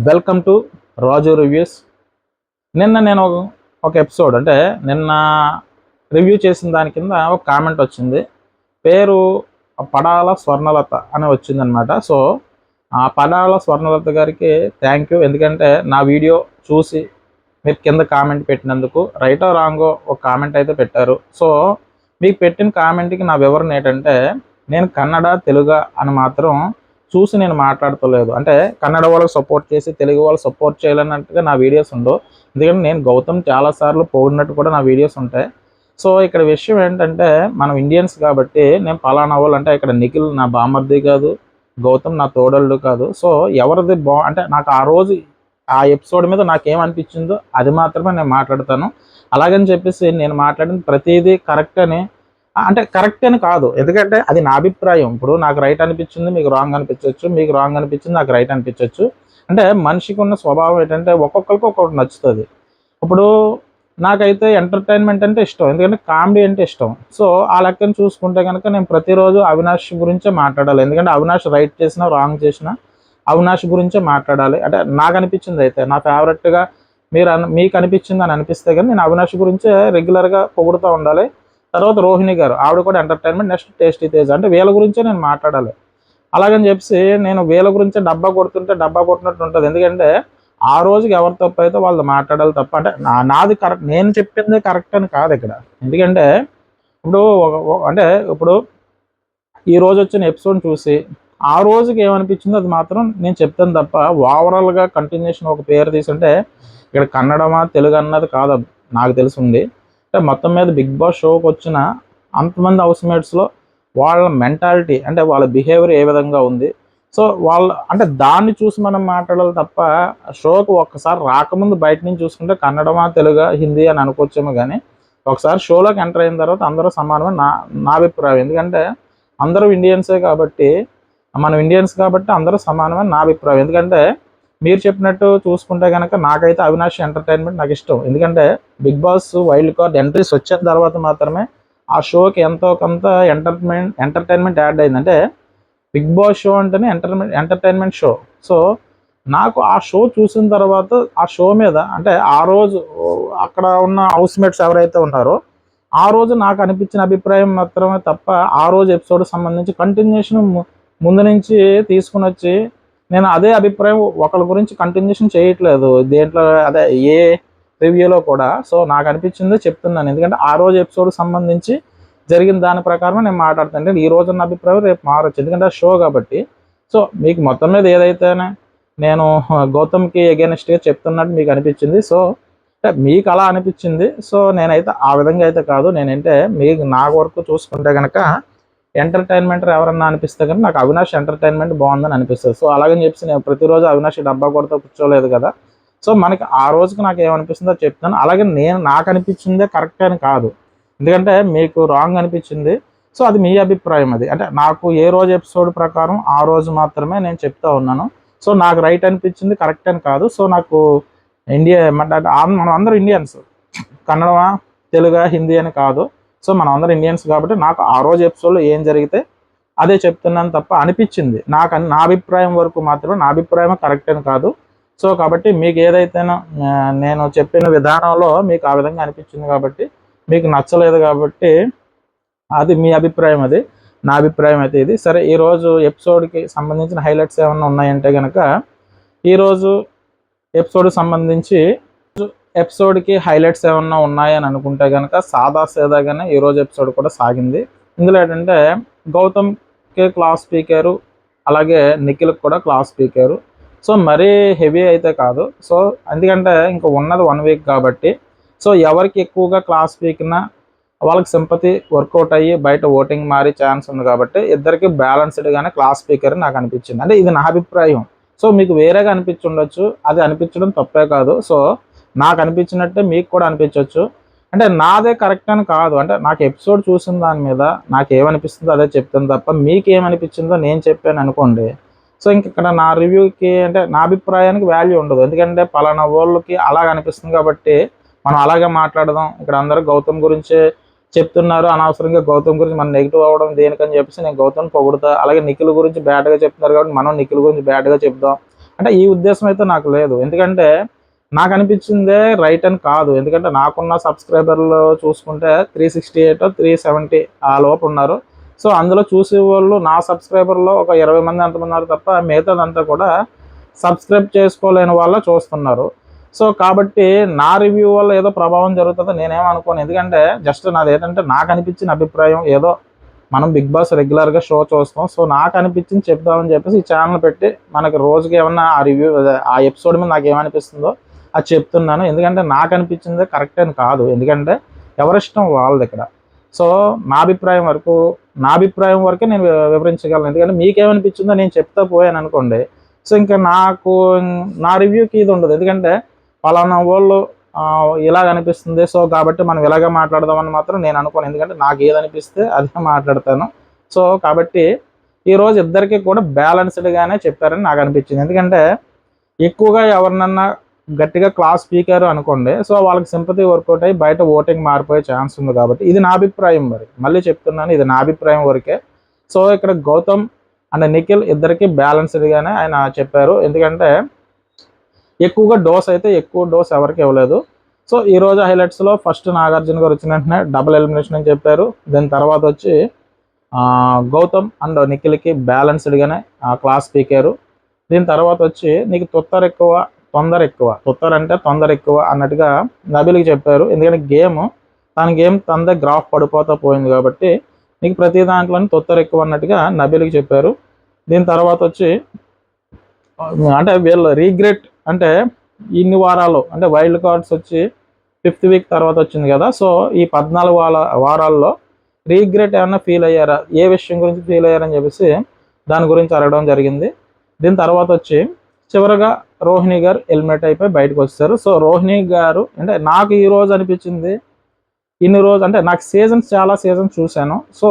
Welcome to Raju reviews. నిన్న నేను ఒక ఎపిసోడ్ అంటే నిన్న రివ్యూ చేసిన దాని కింద ఒక కామెంట్ వచ్చింది. పేరు పడాల స్వర్ణలత అని వచ్చిందనమాట. సో ఆ పడాల స్వర్ణలత గారికి థ్యాంక్ యూ. ఎందుకంటే నా వీడియో చూసి మీరు కింద కామెంట్ పెట్టినందుకు రైటో రాంగో ఒక కామెంట్ అయితే పెట్టారు. సో మీకు పెట్టిన కామెంట్కి నా వివరణ ఏంటంటే, నేను కన్నడ తెలుగు అని మాత్రం చూసి నేను మాట్లాడతలేదు. అంటే కన్నడ వాళ్ళకి సపోర్ట్ చేసి తెలుగు వాళ్ళకి సపోర్ట్ చేయాలన్నట్టుగా నా వీడియోస్ ఉండవు. ఎందుకంటే నేను గౌతమ్ చాలాసార్లు పోడినట్టు కూడా నా వీడియోస్ ఉంటాయి. సో ఇక్కడ విషయం ఏంటంటే, మనం ఇండియన్స్ కాబట్టి నేను పలానా వాళ్ళు అంటే ఇక్కడ నిఖిల్ నా బామర్ది కాదు, గౌతమ్ నా తోడళ్ళు కాదు. సో ఎవరిది అంటే నాకు ఆ రోజు ఆ ఎపిసోడ్ మీద నాకేమనిపించిందో అది మాత్రమే నేను మాట్లాడతాను. అలాగని చెప్పేసి నేను మాట్లాడిన ప్రతిదీ కరెక్ట్ అని అంటే కరెక్ట్ అని కాదు. ఎందుకంటే అది నా అభిప్రాయం. ఇప్పుడు నాకు రైట్ అనిపించింది, మీకు రాంగ్ అనిపించవచ్చు, మీకు రాంగ్ అనిపించింది, నాకు రైట్ అనిపించవచ్చు. అంటే మనిషికి ఉన్న స్వభావం ఏంటంటే ఒక్కొక్కరికి ఒక్కొక్కటి నచ్చుతుంది. ఇప్పుడు నాకైతే ఎంటర్టైన్మెంట్ అంటే ఇష్టం, ఎందుకంటే కామెడీ అంటే ఇష్టం. సో ఆ లెక్కను చూసుకుంటే కనుక నేను ప్రతిరోజు అవినాష్ గురించే మాట్లాడాలి. ఎందుకంటే అవినాష్ రైట్ చేసినా రాంగ్ చేసినా అవినాష్ గురించే మాట్లాడాలి. అంటే నాకు అనిపించింది అయితే నా ఫేవరెట్గా మీకు అనిపించింది అని అనిపిస్తే కానీ నేను అవినాష్ గురించే రెగ్యులర్గా పొగుడుతూ ఉండాలి. తర్వాత రోహిణి గారు, ఆవిడ కూడా ఎంటర్టైన్మెంట్. నెక్స్ట్ టేస్టీ తేజ్, అంటే వీళ్ళ గురించే నేను మాట్లాడాలి. అలాగని చెప్పి నేను వీళ్ళ గురించే డబ్బా కొడుతుంటే డబ్బా కొట్టినట్టు ఉంటుంది. ఎందుకంటే ఆ రోజుకి ఎవరు తప్పు అయితే వాళ్ళు మాట్లాడాలి తప్ప అంటే నాది కరెక్ట్, నేను చెప్పింది కరెక్ట్ అని కాదు ఇక్కడ. ఎందుకంటే ఇప్పుడు అంటే ఇప్పుడు ఈ రోజు వచ్చిన ఎపిసోడ్ చూసి ఆ రోజుకి ఏమనిపించిందో అది మాత్రం నేను చెప్తాను తప్ప ఓవరాల్గా కంటిన్యూషన్ ఒక పేరు తీసుంటే ఇక్కడ కన్నడమా తెలుగు అన్నది కాదు నాకు తెలిసి ఉంది. అంటే మొత్తం మీద బిగ్ బాస్ షోకి వచ్చిన అంతమంది హౌస్మేట్స్లో వాళ్ళ మెంటాలిటీ అంటే వాళ్ళ బిహేవియర్ ఏ విధంగా ఉంది. సో వాళ్ళు అంటే దాన్ని చూసి మనం మాట్లాడాలి తప్ప షోకి ఒక్కసారి రాకముందు బయట నుంచి చూసుకుంటే కన్నడమా తెలుగు హిందీ అని అనుకోవచ్చేమో. కానీ ఒకసారి షోలోకి ఎంటర్ అయిన తర్వాత అందరూ సమానమే నా అభిప్రాయం. ఎందుకంటే అందరూ ఇండియన్సే కాబట్టి మనం ఇండియన్స్ కాబట్టి అందరూ సమానమని నా అభిప్రాయం. ఎందుకంటే మీరు చెప్పినట్టు చూసుకుంటే కనుక నాకైతే అవినాష్ ఎంటర్టైన్మెంట్ నాకు ఇష్టం. ఎందుకంటే Bigg Boss wild card entries వచ్చిన తర్వాత మాత్రమే ఆ షోకి ఎంతో కొంత ఎంటర్టైన్మెంట్ యాడ్ అయింది. అంటే బిగ్ బాస్ షో అంటేనే ఎంటర్టైన్మెంట్ షో. సో నాకు ఆ షో చూసిన తర్వాత ఆ షో మీద అంటే ఆ రోజు అక్కడ ఉన్న హౌస్మేట్స్ ఎవరైతే ఉన్నారో ఆ రోజు నాకు అనిపించిన అభిప్రాయం మాత్రమే తప్ప ఆ రోజు ఎపిసోడ్ సంబంధించి కంటిన్యూషన్ ముందు నుంచి తీసుకుని వచ్చి నేను అదే అభిప్రాయం ఒకళ్ళ గురించి కంటిన్యూషన్ చేయట్లేదు దేంట్లో, అదే ఏ రివ్యూలో కూడా. సో నాకు అనిపించిందో చెప్తున్నాను. ఎందుకంటే ఆ రోజు ఎపిసోడ్ సంబంధించి జరిగిన దాని ప్రకారం నేను మాట్లాడుతాను. ఈ రోజు ఉన్న అభిప్రాయం రేపు మారచ్చు, ఎందుకంటే షో కాబట్టి. సో మీకు మొత్తం మీద ఏదైతేనే నేను గౌతమ్కి అగైనెస్ట్గా చెప్తున్నట్టు మీకు అనిపించింది. సో అంటే మీకు అలా అనిపించింది. సో నేనైతే ఆ విధంగా అయితే కాదు. నేనంటే మీకు నా వరకు చూసుకుంటే కనుక ఎంటర్టైన్మెంట్ ఎవరన్నా అనిపిస్తే కానీ నాకు అవినాష్ ఎంటర్టైన్మెంట్ బాగుందని అనిపిస్తుంది. సో అలాగని చెప్పి నేను ప్రతిరోజు అవినాష్ డబ్బా కొడుతూ కూర్చోలేదు కదా. సో మనకి ఆ రోజుకి నాకు ఏమనిపిస్తుందో చెప్తాను. అలాగే నాకు అనిపించిందే కరెక్ట్ అని కాదు, ఎందుకంటే మీకు రాంగ్ అనిపించింది. సో అది మీ అభిప్రాయం. అది అంటే నాకు ఏ రోజు ఎపిసోడ్ ప్రకారం ఆ రోజు మాత్రమే నేను చెప్తా ఉన్నాను. సో నాకు రైట్ అనిపించింది కరెక్ట్ అని కాదు. సో నాకు మనం అందరూ ఇండియన్స్, కన్నడమా తెలుగు హిందీ అని కాదు. సో మనం అందరూ ఇండియన్స్ కాబట్టి నాకు ఆ రోజు ఎపిసోడ్లో ఏం జరిగితే అదే చెప్తున్నాను తప్ప అనిపించింది నా అభిప్రాయం వరకు మాత్రమే. నా అభిప్రాయం కరెక్ట్ అని కాదు. సో కాబట్టి మీకు ఏదైతేనో నేను చెప్పిన విధానంలో మీకు ఆ విధంగా అనిపించింది కాబట్టి మీకు నచ్చలేదు కాబట్టి అది మీ అభిప్రాయం. అది నా అభిప్రాయం అయితే ఇది. సరే, ఈరోజు ఎపిసోడ్కి సంబంధించిన హైలైట్స్ ఏమైనా ఉన్నాయంటే కనుక ఈరోజు ఎపిసోడ్కి సంబంధించి ఎపిసోడ్కి హైలైట్స్ ఏమన్నా ఉన్నాయని అనుకుంటే కనుక సాదా సేదాగానే ఈరోజు ఎపిసోడ్ కూడా సాగింది. ఇందులో ఏంటంటే గౌతమ్కి క్లాస్ స్పీకరు, అలాగే నిఖిల్కి కూడా క్లాస్ స్పీకరు. సో మరీ హెవీ అయితే కాదు. సో ఎందుకంటే ఇంకా ఉన్నది 1 వీక్ కాబట్టి సో ఎవరికి ఎక్కువగా క్లాస్ స్పీకినా వాళ్ళకి సింపతి వర్కౌట్ అయ్యి బయట ఓటింగ్ మారే ఛాన్స్ ఉంది కాబట్టి ఇద్దరికి బ్యాలెన్స్డ్గానే క్లాస్ స్పీకర్ నాకు అనిపించింది. అంటే ఇది నా అభిప్రాయం. సో మీకు వేరేగా అనిపించుండొచ్చు, అది అనిపించడం తప్పే కాదు. సో నాకు అనిపించినట్టే మీకు కూడా అనిపించవచ్చు. అంటే నాదే కరెక్ట్ అని కాదు, అంటే నాకు ఎపిసోడ్ చూసిన దాని మీద నాకు ఏమనిపిస్తుందో అదే చెప్తాను తప్ప మీకు ఏమనిపించిందో నేను చెప్పాను అనుకోండి. సో ఇంక ఇక్కడ నా రివ్యూకి అంటే నా అభిప్రాయానికి వాల్యూ ఉండదు. ఎందుకంటే పలానా వాళ్ళకి అలాగ అనిపిస్తుంది కాబట్టి మనం అలాగే మాట్లాడదాం. ఇక్కడ అందరూ గౌతమ్ గురించే చెప్తున్నారు, అనవసరంగా గౌతమ్ గురించి మనం నెగిటివ్ అవ్వడం దేనికని చెప్పేసి నేను గౌతమ్ పొగుడుతా. అలాగే నిఖిల్ గురించి బ్యాడ్గా చెప్తున్నారు కాబట్టి మనం నిఖిల్ గురించి బ్యాడ్గా చెప్దాం అంటే ఈ ఉద్దేశం అయితే నాకు లేదు. ఎందుకంటే నాకు అనిపించిందే రైట్ అని కాదు. ఎందుకంటే నాకున్న సబ్స్క్రైబర్లు చూసుకుంటే 368 370 ఆ లోపు ఉన్నారు. సో అందులో చూసేవాళ్ళు నా సబ్స్క్రైబర్లో ఒక 20 మంది అంతమంది ఉన్నారు తప్ప మిగతాదంతా కూడా సబ్స్క్రైబ్ చేసుకోలేని వాళ్ళ చూస్తున్నారు. సో కాబట్టి నా రివ్యూ వల్ల ఏదో ప్రభావం జరుగుతుందో నేనేమనుకోను. ఎందుకంటే జస్ట్ నాది ఏంటంటే నాకు అనిపించిన అభిప్రాయం. ఏదో మనం బిగ్ బాస్ రెగ్యులర్గా షో చూస్తాం. సో నాకు అనిపించింది చెప్దామని చెప్పేసి ఈ ఛానల్ పెట్టి మనకి రోజుకి ఏమన్నా ఆ రివ్యూ ఆ ఎపిసోడ్ మీద నాకు ఏమనిపిస్తుందో అది చెప్తున్నాను. ఎందుకంటే నాకు అనిపించింది కరెక్ట్ అని కాదు. ఎందుకంటే ఎవరిష్టం వాళ్ళది ఇక్కడ. సో నా అభిప్రాయం వరకే నేను వివరించగలను. ఎందుకంటే మీకేమనిపించిందో నేను చెప్తా పోయాను అనుకోండి, సో ఇంకా నాకు నా రివ్యూకి ఇది ఉండదు. ఎందుకంటే పలానా వాళ్ళు ఇలాగ అనిపిస్తుంది, సో కాబట్టి మనం ఇలాగే మాట్లాడదామని మాత్రం నేను అనుకోను. ఎందుకంటే నాకు ఏది అనిపిస్తే అదే మాట్లాడతాను. సో కాబట్టి ఈరోజు ఇద్దరికి కూడా బ్యాలెన్స్డ్గానే చెప్పారని నాకు అనిపించింది. ఎందుకంటే ఎక్కువగా ఎవరినన్నా గట్టిగా క్లాస్ స్పీకర్ అనుకోండి, సో వాళ్ళకి సింపతి వర్కౌట్ అయ్యి బయట ఓటింగ్ మారిపోయే ఛాన్స్ ఉంది. కాబట్టి ఇది నా అభిప్రాయం. మళ్ళీ చెప్తున్నాను, ఇది నా అభిప్రాయం వరకే. సో ఇక్కడ గౌతమ్ అండ్ నిఖిల్ ఇద్దరికి బ్యాలెన్స్డ్గానే ఆయన చెప్పారు. ఎందుకంటే ఎక్కువ డోస్ ఎవరికి ఇవ్వలేదు. సో ఈరోజు హైలైట్స్లో ఫస్ట్ నాగార్జున గారు వచ్చిన వెంటనే డబుల్ ఎలిమినేషన్ అని చెప్పారు. దాని తర్వాత వచ్చి గౌతమ్ అండ్ నిఖిల్కి బ్యాలెన్స్డ్గానే క్లాస్ స్పీకరు. దీని తర్వాత వచ్చి నీకు తొందర ఎక్కువ అన్నట్టుగా నబిల్కి చెప్పారు. ఎందుకంటే గేమ్ తనదే గ్రాఫ్ పడిపోతా పోయింది కాబట్టి నీకు ప్రతి దాంట్లోనే తొందర ఎక్కువ అన్నట్టుగా నబిల్కి చెప్పారు. దీని తర్వాత వచ్చి అంటే వీళ్ళు రీగ్రెట్ అంటే ఇన్ని వారాలు అంటే వైల్డ్ కార్డ్స్ వచ్చి 5th వీక్ తర్వాత వచ్చింది కదా. సో ఈ 14 వారాల్లో రీగ్రెట్ ఏమన్నా ఫీల్ అయ్యారా, ఏ విషయం గురించి ఫీల్ అయ్యారని చెప్పేసి దాని గురించి అడగడం జరిగింది. దీని తర్వాత వచ్చి చివరగా రోహిణి గారు ఎలిమినేట్ అయిపోయి బయటకు వచ్చారు. సో రోహిణి గారు అంటే నాకు ఈరోజు అనిపించింది, ఇన్ని రోజు అంటే నాకు చాలా సీజన్స్ చూశాను. సో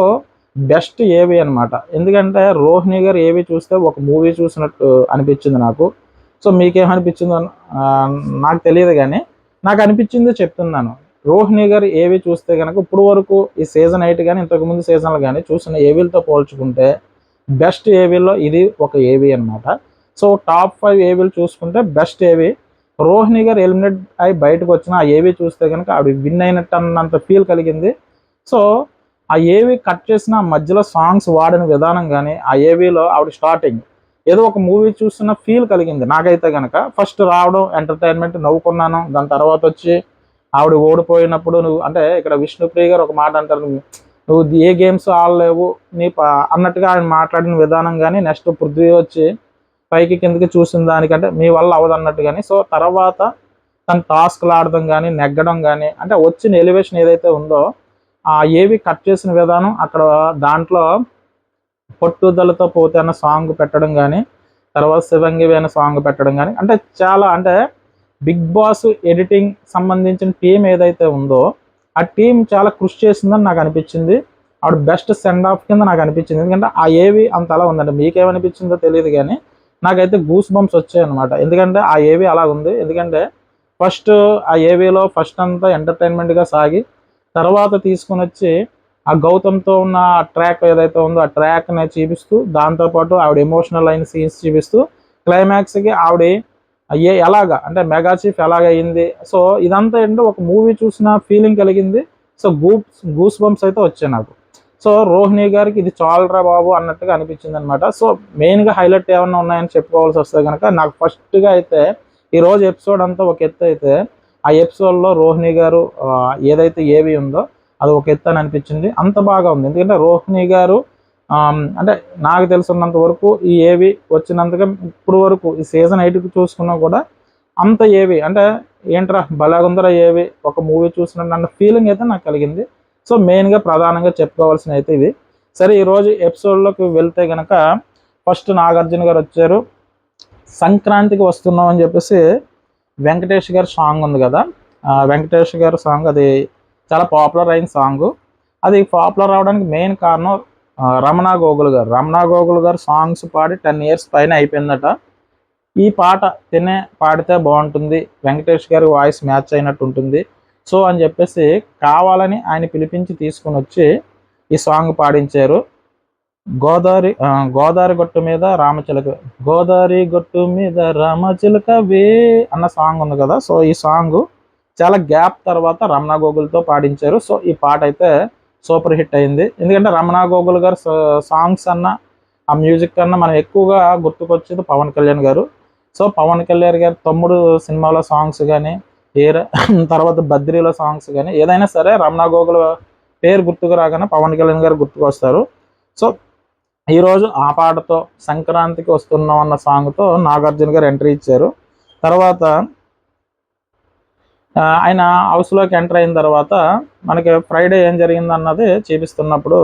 బెస్ట్ ఏవి అనమాట. ఎందుకంటే రోహిణి గారు ఏవి చూస్తే ఒక మూవీ చూసినట్టు అనిపించింది నాకు. సో మీకేమనిపించిందో నాకు తెలియదు, కానీ నాకు అనిపించింది చెప్తున్నాను. రోహిణి గారు ఏవి చూస్తే కనుక ఇప్పుడు వరకు ఈ సీజన్ 8 కానీ ఇంతకుముందు సీజన్లు కానీ చూసిన ఏవీలతో పోల్చుకుంటే బెస్ట్ ఏవీలో ఇది ఒక ఏవీ అనమాట. సో టాప్ 5 ఏవీలు చూసుకుంటే బెస్ట్ ఏవీ. రోహిణి గారు ఎలిమినేట్ అయి బయటకు వచ్చిన ఆ ఏవీ చూస్తే కనుక ఆవిడ విన్ అయినట్టు అన్నంత ఫీల్ కలిగింది. సో ఆ ఏవీ కట్ చేసిన మధ్యలో సాంగ్స్ వాడిన విధానం కానీ ఆ ఏవీలో ఆవిడ స్టార్టింగ్ ఏదో ఒక మూవీ చూస్తున్న ఫీల్ కలిగింది నాకైతే కనుక. ఫస్ట్ రావడం ఎంటర్టైన్మెంట్ నవ్వుకున్నాను. దాని తర్వాత వచ్చి ఆవిడ ఓడిపోయినప్పుడు నువ్వు అంటే ఇక్కడ విష్ణుప్రియ గారు ఒక మాట అంటారు, నువ్వు ఏ గేమ్స్ ఆడలేవు అన్నట్టుగా ఆయన మాట్లాడిన విధానం కానీ, నెక్స్ట్ పృథ్వీ వచ్చి పైకి కిందకి చూసిన దానికంటే మీ వల్ల అవ్వదు అన్నట్టు కానీ. సో తర్వాత తన టాస్క్లు ఆడడం కానీ నెగ్గడం కానీ అంటే వచ్చిన ఎలివేషన్ ఏదైతే ఉందో ఆ ఏవి కట్ చేసిన విధానం అక్కడ దాంట్లో పట్టుదలతో పోతే అన్న సాంగ్ పెట్టడం కానీ, తర్వాత శివంగివి అనే సాంగ్ పెట్టడం కానీ అంటే చాలా అంటే బిగ్ బాస్ ఎడిటింగ్ సంబంధించిన టీం ఏదైతే ఉందో ఆ టీం చాలా కృషి చేసిందని నాకు అనిపించింది. ఆవిడ బెస్ట్ సెండ్ ఆఫ్ కింద నాకు అనిపించింది. ఎందుకంటే ఆ ఏవి అంత అలా ఉందంటే మీకేమనిపించిందో తెలియదు, కానీ నాకైతే గూస్ బంప్స్ వచ్చాయన్నమాట. ఎందుకంటే ఆ ఏవి అలా ఉంది. ఎందుకంటే ఫస్ట్ ఆ ఏవీలో ఫస్ట్ అంతా ఎంటర్టైన్మెంట్గా సాగి తర్వాత తీసుకుని వచ్చి ఆ గౌతమ్తో ఉన్న ట్రాక్ ఏదైతే ఉందో ఆ ట్రాక్ని చూపిస్తూ దాంతోపాటు ఆవిడ ఎమోషనల్ అయిన సీన్స్ చూపిస్తూ క్లైమాక్స్కి ఆవిడ ఎలాగా అంటే మెగా చీఫ్ ఎలాగయింది. సో ఇదంతా ఏంటో ఒక మూవీ చూసిన ఫీలింగ్ కలిగింది. సో గూస్ బంప్స్ అయితే వచ్చాయి నాకు. సో రోహిణి గారికి ఇది చాలరా బాబు అన్నట్టుగా అనిపించింది అనమాట. సో మెయిన్గా హైలైట్ ఏమన్నా ఉన్నాయని చెప్పుకోవాల్సి వస్తే కనుక నాకు ఫస్ట్గా అయితే ఈరోజు ఎపిసోడ్ అంతా ఒక ఎత్తు అయితే ఆ ఎపిసోడ్లో రోహిణి గారు ఏదైతే ఏవి ఉందో అది ఒక ఎత్తు అని అనిపించింది. అంత బాగా ఉంది. ఎందుకంటే రోహిణి గారు అంటే నాకు తెలుసున్నంత వరకు ఈ ఏవి వచ్చినంతగా ఇప్పుడు వరకు ఈ సీజన్ 8కి చూసుకున్నా కూడా అంత ఏవి అంటే ఏంట్రా బలాగుందరా ఏవి ఒక మూవీ చూసినట్టు ఫీలింగ్ అయితే నాకు కలిగింది. సో మెయిన్గా ప్రధానంగా చెప్పుకోవాల్సిన అయితే ఇది. సరే ఈరోజు ఎపిసోడ్లోకి వెళ్తే కనుక ఫస్ట్ నాగార్జున గారు వచ్చారు. సంక్రాంతికి వస్తున్నాం అని చెప్పేసి వెంకటేష్ గారి సాంగ్ ఉంది కదా, వెంకటేష్ గారి సాంగ్ అది చాలా పాపులర్ అయిన సాంగ్. అది పాపులర్ అవడానికి మెయిన్ కారణం రమణ గోగుల్ గారు సాంగ్స్ పాడి 10 years పైన అయిపోయిందట. ఈ పాట పాడితే బాగుంటుంది, వెంకటేష్ గారి వాయిస్ మ్యాచ్ అయినట్టు ఉంటుంది సో అని చెప్పేసి కావాలని ఆయన పిలిపించి తీసుకుని వచ్చి ఈ సాంగ్ పాడించారు. గోదావరి గట్టు మీద రామచిలక, గోదావరి గట్టు మీద రామచిలక వే అన్న సాంగ్ ఉంది కదా. సో ఈ సాంగ్ చాలా గ్యాప్ తర్వాత రమణ గోగుల్తో పాడించారు. సో ఈ పాట అయితే సూపర్ హిట్ అయింది. ఎందుకంటే రమణ గోగుల్ గారు సాంగ్స్ అన్న ఆ మ్యూజిక్ కన్నా మనం ఎక్కువగా గుర్తుకొచ్చేది పవన్ కళ్యాణ్ గారు. సో పవన్ కళ్యాణ్ గారు తమ్ముడు సినిమాలో సాంగ్స్ కానీ తర్వాత బద్రీలో సాంగ్స్ కానీ ఏదైనా సరే రమణ గోగుల్ పేరు గుర్తుకు రాగానే పవన్ కళ్యాణ్ గారు గుర్తుకొస్తారు. సో ఈరోజు ఆ పాటతో సంక్రాంతికి వస్తున్నాం అన్న సాంగ్తో నాగార్జున గారు ఎంట్రీ ఇచ్చారు. తర్వాత ఆయన హౌస్లోకి ఎంటర్ అయిన తర్వాత మనకి ఫ్రైడే ఏం జరిగింది అన్నది చూపిస్తున్నప్పుడు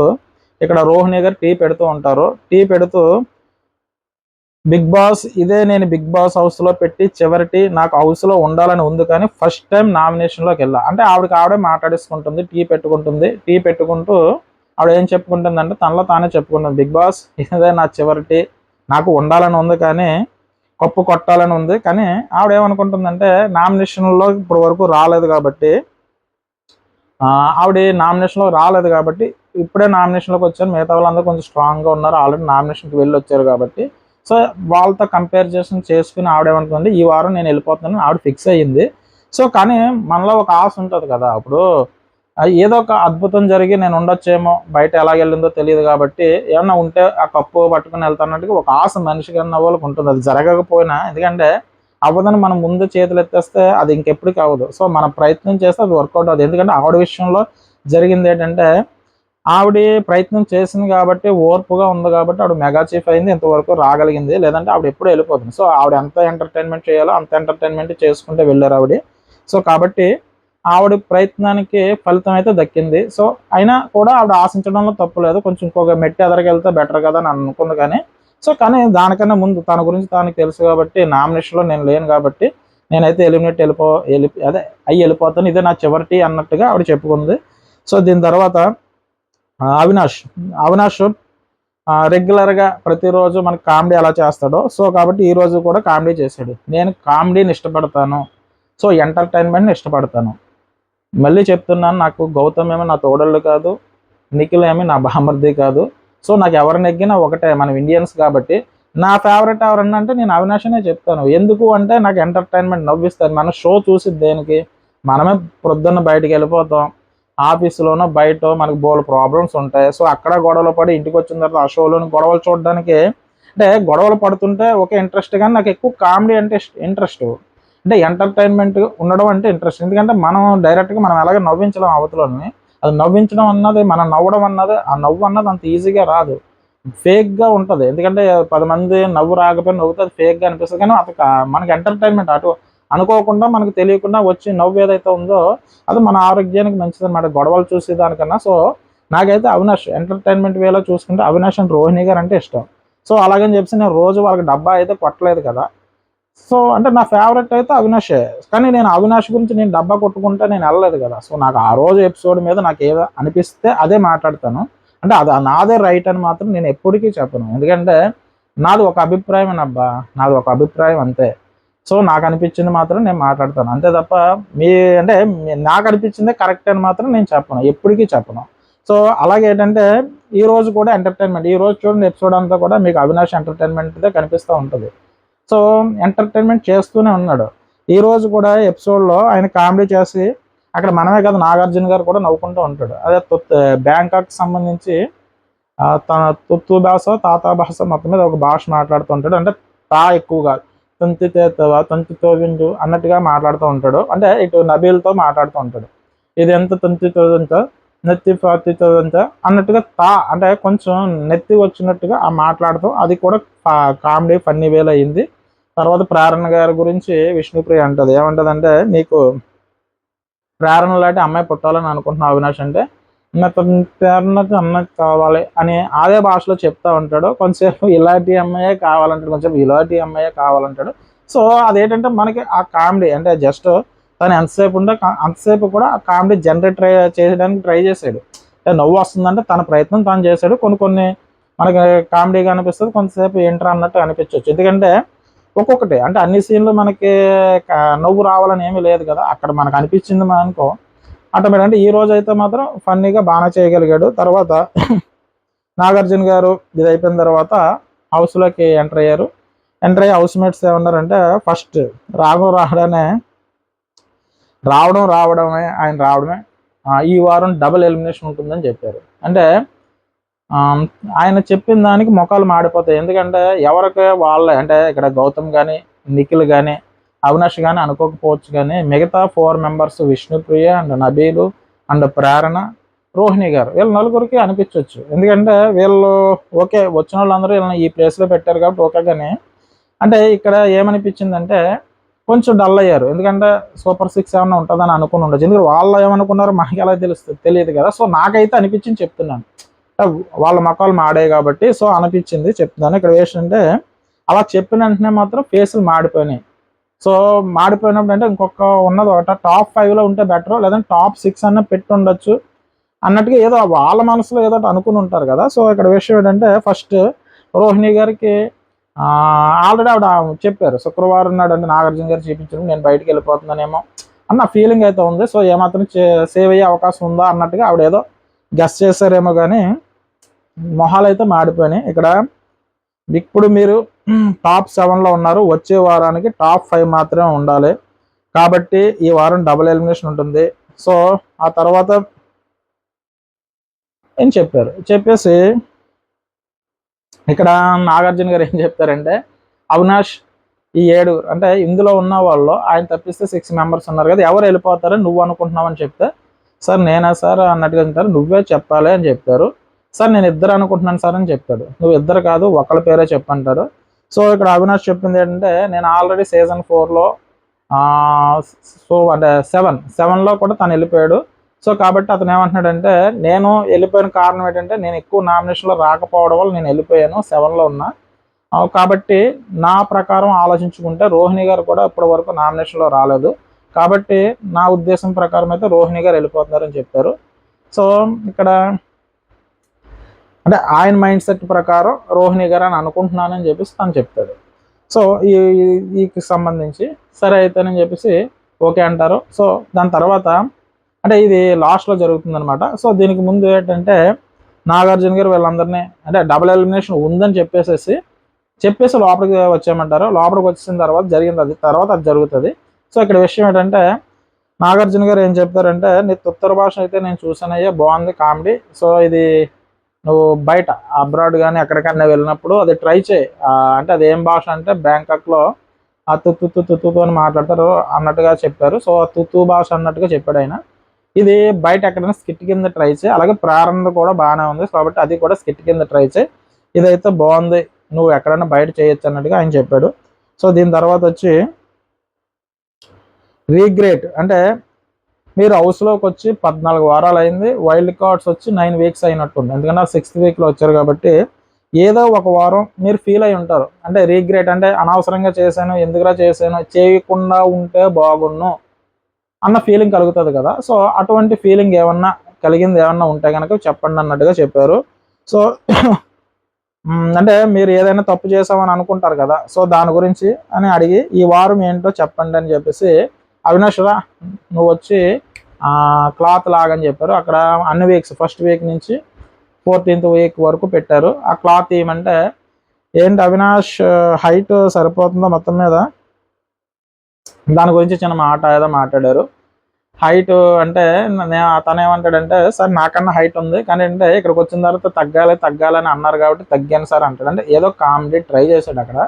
ఇక్కడ రోహిణి గారు టీ పెడుతూ ఉంటారు. టీ పెడుతూ బిగ్ బాస్ ఇదే నేను బిగ్ బాస్ హౌస్లో పెట్టి చివరి టీ నాకు హౌస్లో ఉండాలని ఉంది, కానీ ఫస్ట్ టైం నామినేషన్లోకి వెళ్ళా అంటే ఆవిడే మాట్లాడేసుకుంటుంది, టీ పెట్టుకుంటుంది. టీ పెట్టుకుంటూ ఆవిడ ఏం చెప్పుకుంటుందంటే తనలో తానే చెప్పుకుంటుంది, బిగ్ బాస్ ఇదే నా చివరి టీ, నాకు ఉండాలని ఉంది కానీ కప్పు కొట్టాలని ఉంది. కానీ ఆవిడ ఏమనుకుంటుందంటే నామినేషన్లో ఇప్పుడు వరకు రాలేదు కాబట్టి ఇప్పుడే నామినేషన్లోకి వచ్చారు, మిగతా వాళ్ళందరూ కొంచెం స్ట్రాంగ్గా ఉన్నారు, ఆల్రెడీ నామినేషన్కి వెళ్ళి వచ్చారు కాబట్టి సో వాళ్ళతో కంపారిజన్ చేసుకుని ఆవిడేమనుకుంది ఈ వారం నేను వెళ్ళిపోతున్నాను ఆవిడ ఫిక్స్ అయ్యింది. సో కానీ మనలో ఒక ఆశ ఉంటుంది కదా, అప్పుడు ఏదో ఒక అద్భుతం జరిగి నేను ఉండొచ్చేమో, బయట ఎలా వెళ్ళిందో తెలియదు కాబట్టి ఏమన్నా ఉంటే ఆ కప్పు పట్టుకుని వెళ్తానంటే ఒక ఆశ మనిషికి అన్న వాళ్ళకి ఉంటుంది. అది జరగకపోయినా ఎందుకంటే అవ్వదని మనం ముందు చేతులు ఎత్తేస్తే అది ఇంకెప్పటికీ అవ్వదు. సో మనం ప్రయత్నం చేస్తే అది వర్కౌట్ అవుతుంది. ఎందుకంటే ఆవిడ విషయంలో జరిగింది ఏంటంటే ఆవిడ ప్రయత్నం చేసింది కాబట్టి ఓర్పుగా ఉంది కాబట్టి ఆవిడ మెగా చీఫ్ అయింది, ఇంతవరకు రాగలిగింది, లేదంటే ఆవిడ ఎప్పుడు వెళ్ళిపోతుంది. సో ఆవిడ ఎంత ఎంటర్టైన్మెంట్ చేయాలో అంత ఎంటర్టైన్మెంట్ చేసుకుంటే వెళ్ళారు ఆవిడ. సో కాబట్టి ఆవిడ ప్రయత్నానికి ఫలితం అయితే దక్కింది. సో అయినా కూడా ఆవిడ ఆశించడంలో తప్పు లేదు, కొంచెం ఇంకొక మెట్టి ఎదరికి వెళ్తే బెటర్ కదా అని అనుకుంది. కానీ దానికన్నా ముందు తన గురించి తనకు తెలుసు కాబట్టి నామినేషన్లో నేను లేను కాబట్టి నేనైతే వెళ్ళిపోతాను, ఇదే నా చివరిటి అన్నట్టుగా ఆవిడ చెప్పుకుంది. సో దీని తర్వాత అవినాష్ రెగ్యులర్గా ప్రతిరోజు మనకి కామెడీ ఎలా చేస్తాడో సో కాబట్టి ఈరోజు కూడా కామెడీ చేశాడు. నేను కామెడీని ఇష్టపడతాను, సో ఎంటర్టైన్మెంట్ని ఇష్టపడతాను. మళ్ళీ చెప్తున్నాను, నాకు గౌతమ్ ఏమో నా తోడళ్ళు కాదు, నిఖిల్ ఏమి నా బామర్ది కాదు. సో నాకు ఎవరు నెగ్గినా ఒకటే, మనం ఇండియన్స్ కాబట్టి. నా ఫేవరెట్ ఎవరన్నా అంటే నేను అవినాషనే చెప్తాను. ఎందుకు అంటే నాకు ఎంటర్టైన్మెంట్ నవ్విస్తాను. మన షో చూసి దేనికి, మనమే ప్రొద్దున్న బయటికి వెళ్ళిపోతాం, ఆఫీసులోనో బయట మనకు బోల్డ్ ప్రాబ్లమ్స్ ఉంటాయి. సో అక్కడ గొడవలు పడి ఇంటికి వచ్చిన తర్వాత ఆ షోలోని గొడవలు చూడడానికి అంటే గొడవలు పడుతుంటే ఒకే ఇంట్రెస్ట్, కానీ నాకు ఎక్కువ కామెడీ అంటే ఇంట్రెస్ట్, అంటే ఎంటర్టైన్మెంట్ ఉండడం అంటే ఇంట్రెస్ట్. ఎందుకంటే మనం డైరెక్ట్గా మనం ఎలాగ నవ్వించడం అవతలని, అది నవ్వించడం అన్నది మనం నవ్వడం అన్నది ఆ నవ్వు అన్నది అంత ఈజీగా రాదు, ఫేక్గా ఉంటుంది. ఎందుకంటే 10 మంది నవ్వు రాకపోయినా నవ్వుతే అది ఫేక్గా అనిపిస్తుంది. కానీ అది మనకి ఎంటర్టైన్మెంట్ అటు అనుకోకుండా మనకు తెలియకుండా వచ్చి నవ్వు ఏదైతే ఉందో అది మన ఆరోగ్యానికి మంచిది అనమాట, గొడవలు చూసేదానికన్నా. సో నాకైతే అవినాష్ ఎంటర్టైన్మెంట్ వేలో చూసుకుంటే అవినాష్ అండ్ రోహిణి గారు అంటే ఇష్టం. సో అలాగని చెప్పి నేను రోజు వాళ్ళకి డబ్బా అయితే కొట్టలేదు కదా. సో అంటే నా ఫేవరెట్ అయితే అవినాషే, కానీ నేను అవినాష్ గురించి నేను డబ్బా కొట్టుకుంటే నేను వెళ్ళలేదు కదా. సో నాకు ఆ రోజు ఎపిసోడ్ మీద నాకు ఏదో అనిపిస్తే అదే మాట్లాడతాను, అంటే అది నాదే రైట్ అని మాత్రం నేను ఎప్పటికీ చెప్పను. ఎందుకంటే నాది ఒక అభిప్రాయం అబ్బా, నాది ఒక అభిప్రాయం అంతే. సో నాకు అనిపించింది మాత్రం నేను మాట్లాడతాను అంతే తప్ప అంటే నాకు అనిపించిందే కరెక్ట్ అని మాత్రం నేను చెప్పను, ఎప్పటికీ చెప్పను. సో అలాగే ఏంటంటే ఈ రోజు కూడా ఎంటర్టైన్మెంట్, ఈ రోజు చూడండి ఎపిసోడ్ అంతా కూడా మీకు అవినాష్ ఎంటర్టైన్మెంట్దే కనిపిస్తూ ఉంటుంది. సో ఎంటర్టైన్మెంట్ చేస్తూనే ఉన్నాడు. ఈ రోజు కూడా ఎపిసోడ్లో ఆయన కామెడీ చేసి అక్కడ మనమే కదా నాగార్జున గారు కూడా నవ్వుకుంటూ ఉంటాడు. అదే బ్యాంకాక్ సంబంధించి తన తుత్తు భాష తాతా భాష మొత్తం మీద ఒక భాష మాట్లాడుతూ ఉంటాడు. అంటే ఎక్కువగా తంతితో విండు అన్నట్టుగా మాట్లాడుతూ ఉంటాడు. అంటే ఇటు నబీల్తో మాట్లాడుతూ ఉంటాడు, ఇది ఎంత తంతితో ఎంత నెత్తి పాతితో ఎంత అన్నట్టుగా అంటే కొంచెం నెత్తి వచ్చినట్టుగా ఆ మాట్లాడుతూ అది కూడా కామెడీ ఫన్నీ వేలు అయింది. తర్వాత ప్రేరణ గారి గురించి విష్ణుప్రియ అంటది, ఏమంటదంటే నీకు ప్రేరణ లాంటి అమ్మాయి పుట్టాలని అనుకుంటున్నావు అవినాష్ అంటే, ప్రేరణకు అమ్మాయి కావాలి అని అదే భాషలో చెప్తా ఉంటాడు. కొంతసేపు ఇలాంటి అమ్మాయే కావాలంటాడు, కొంచెం ఇలాంటి అమ్మాయే కావాలంటాడు. సో అదేంటంటే మనకి ఆ కామెడీ అంటే జస్ట్ తను అంతసేపు కూడా ఆ కామెడీ జనరేట్ చేయడానికి ట్రై చేశాడు. నవ్వు వస్తుందంటే తన ప్రయత్నం తాను చేశాడు. కొన్ని మనకి కామెడీగా అనిపిస్తుంది, కొంతసేపు ఏంట్రా అన్నట్టు అనిపించవచ్చు. ఎందుకంటే ఒక్కొక్కటి అంటే అన్ని సీన్లు మనకి నవ్వు రావాలని ఏమీ లేదు కదా, అక్కడ మనకు అనిపించింది అనుకో ఆటోమేటిక్. అంటే ఈ రోజు అయితే మాత్రం ఫన్నీగా బాగా చేయగలిగాడు. తర్వాత నాగార్జున గారు ఇది అయిపోయిన తర్వాత హౌస్లోకి ఎంటర్ అయ్యారు. ఎంటర్ అయ్యి హౌస్ మేట్స్ ఏమన్నారంటే ఫస్ట్ రావడమే ఈ వారం డబుల్ ఎలిమినేషన్ ఉంటుందని చెప్పారు. అంటే ఆయన చెప్పిన దానికి మొఖాలు మాడిపోతాయి. ఎందుకంటే ఎవరికి వాళ్ళే, అంటే ఇక్కడ గౌతమ్ కానీ, నిఖిల్ కానీ, అవినాష్ కానీ అనుకోకపోవచ్చు, కానీ మిగతా 4 members Vishnupriya and Nabeel and ప్రేరణ, రోహిణి గారు, వీళ్ళ నలుగురికి అనిపించవచ్చు. ఎందుకంటే వీళ్ళు ఓకే వచ్చిన వాళ్ళందరూ వీళ్ళని ఈ ప్లేస్లో పెట్టారు కాబట్టి ఓకే. కానీ అంటే ఇక్కడ ఏమనిపించిందంటే కొంచెం డల్ అయ్యారు. ఎందుకంటే సూపర్ 6 ఏమన్నా ఉంటుందని అనుకుని ఉండొచ్చు. ఎందుకంటే వాళ్ళు ఏమనుకున్నారో మనకి ఎలా తెలుస్తుంది, తెలియదు కదా. సో నాకైతే అనిపించింది చెప్తున్నాను, వాళ్ళ మొక్కలు మాడే కాబట్టి సో అనిపించింది చెప్తున్నాను. ఇక్కడ ఏంటంటే అలా చెప్పిన వెంటనే మాత్రం ఫేసులు మాడిపోయినాయి. సో మాడిపోయినప్పుడు అంటే ఇంకొక ఉన్నది ఒకట టాప్ 5లో ఉంటే బెటర్, లేదంటే టాప్ 6 అన్న పెట్టి ఉండొచ్చు అన్నట్టుగా ఏదో వాళ్ళ మనసులో ఏదో అనుకుని ఉంటారు కదా. సో ఇక్కడ విషయం ఏంటంటే ఫస్ట్ రోహిణి గారికి ఆల్రెడీ ఆవిడ చెప్పారు శుక్రవారం నాడు అంటే నాగార్జున గారు చూపించారు నేను బయటికి వెళ్ళిపోతున్నానేమో అన్న ఫీలింగ్ అయితే ఉంది. సో ఏమాత్రం సేవ్ అయ్యే అవకాశం ఉందా అన్నట్టుగా ఆవిడ ఏదో గెస్ చేశారేమో, కానీ మొహాలు అయితే మాడిపోయినాయి. ఇక్కడ ఇప్పుడు మీరు టాప్ 7లో ఉన్నారు, వచ్చే వారానికి టాప్ 5 మాత్రమే ఉండాలి కాబట్టి ఈ వారం డబుల్ ఎలిమినేషన్ ఉంటుంది. సో ఆ తర్వాత ఏం చెప్పారు, చెప్పేసి ఇక్కడ నాగార్జున గారు ఏం చెప్తారంటే అవినాష్ ఈ 7 అంటే ఇందులో ఉన్న వాళ్ళు ఆయన తప్పిస్తే 6 మెంబర్స్ ఉన్నారు కదా, ఎవరు వెళ్ళిపోతారని నువ్వు అనుకుంటున్నావు అని చెప్తే సార్ నేనా సార్ అన్నట్టుగా అంటారు, నువ్వే చెప్పాలి అని చెప్తారు. సార్ నేను 2 అనుకుంటున్నాను సార్ అని చెప్తాడు. నువ్వు 2 కాదు ఒకళ్ళ పేరే చెప్పంటారు. సో ఇక్కడ అవినాష్ చెప్పింది ఏంటంటే నేను ఆల్రెడీ సీజన్ 4లో సో అంటే 7లో కూడా తను వెళ్ళిపోయాడు. సో కాబట్టి అతను ఏమంటున్నాడంటే నేను వెళ్ళిపోయిన కారణం ఏంటంటే నేను ఎక్కువ నామినేషన్లో రాకపోవడం వల్ల నేను వెళ్ళిపోయాను, 7లో ఉన్నా. కాబట్టి నా ప్రకారం ఆలోచించుకుంటే రోహిణి గారు కూడా ఇప్పటి వరకు నామినేషన్లో రాలేదు కాబట్టి నా ఉద్దేశం ప్రకారం అయితే రోహిణి గారు వెళ్ళిపోతున్నారని చెప్పారు. సో ఇక్కడ అంటే ఆయన మైండ్ సెట్ ప్రకారం రోహిణి గారు అని అనుకుంటున్నానని చెప్పేసి తను చెప్తాడు. సో ఈకి సంబంధించి సరే అయితేనని చెప్పేసి ఓకే అంటారు. సో దాని తర్వాత అంటే ఇది లాస్ట్లో జరుగుతుంది అనమాట. సో దీనికి ముందు ఏంటంటే నాగార్జున గారు వీళ్ళందరినీ అంటే డబుల్ ఎలిమినేషన్ ఉందని చెప్పేసి లోపలికి వచ్చేయమంటారు. లోపలికి వచ్చిన తర్వాత జరిగింది అది తర్వాత అది జరుగుతుంది. సో ఇక్కడ విషయం ఏంటంటే నాగార్జున గారు ఏం చెప్తారంటే నీ ఉత్తర భాష అయితే నేను చూసానయ్యా, బాగుంది కామెడీ. సో ఇది నువ్వు బయట అబ్రాడ్ కానీ ఎక్కడికన్నా వెళ్ళినప్పుడు అది ట్రై చేయి. అంటే అది ఏం భాష అంటే బ్యాంకాక్లో ఆ తుత్తు అని మాట్లాడతారు అన్నట్టుగా చెప్పారు. సో ఆ తుత్తు భాష అన్నట్టుగా చెప్పాడు ఆయన. ఇది బయట ఎక్కడైనా స్కిట్ కింద ట్రై చేయి, అలాగే ప్రారంభ కూడా బాగానే ఉంది కాబట్టి అది కూడా స్కిట్ కింద ట్రై చేయి, ఇదైతే బాగుంది నువ్వు ఎక్కడైనా బయట చేయొచ్చు అన్నట్టుగా ఆయన చెప్పాడు. సో దీని తర్వాత వచ్చి రీగ్రేట్ అంటే మీరు హౌస్లోకి వచ్చి 14 వారాలు అయింది, వైల్డ్ కార్డ్స్ వచ్చి 9 వీక్స్ అయినట్టుంది. ఎందుకంటే 6th వీక్లో వచ్చారు కాబట్టి ఏదో ఒక వారం మీరు ఫీల్ అయి ఉంటారు. అంటే రీగ్రేట్ అంటే అనవసరంగా చేశాను, ఎందుకురా చేశాను, చేయకుండా ఉంటే బాగున్ను అన్న ఫీలింగ్ కలుగుతుంది కదా. సో అటువంటి ఫీలింగ్ ఏమన్నా కలిగింది ఏమన్నా ఉంటే కనుక చెప్పండి అన్నట్టుగా చెప్పారు. సో అంటే మీరు ఏదైనా తప్పు చేసామని అనుకుంటారు కదా, సో దాని గురించి అని అడిగి ఈ వారం ఏంటో చెప్పండి అని చెప్పేసి అవినాష్ రా నువ్వు వచ్చి క్లాత్ లాగని చెప్పారు. అక్కడ అన్ని వీక్స్ ఫస్ట్ వీక్ నుంచి 14th వీక్ వరకు పెట్టారు. ఆ క్లాత్ ఏమంటే ఏంటి అవినాష్ హైట్ సరిపోతుందో మొత్తం మీద దాని గురించి చిన్న మాట ఏదో మాట్లాడారు. హైట్ అంటే తను ఏమంటాడంటే సార్ నాకన్నా హైట్ ఉంది కానీ అంటే ఇక్కడికి వచ్చిన తర్వాత తగ్గాలని అన్నారు కాబట్టి తగ్గాను సార్ అంటాడు. అంటే ఏదో కామెడీ ట్రై చేశాడు అక్కడ.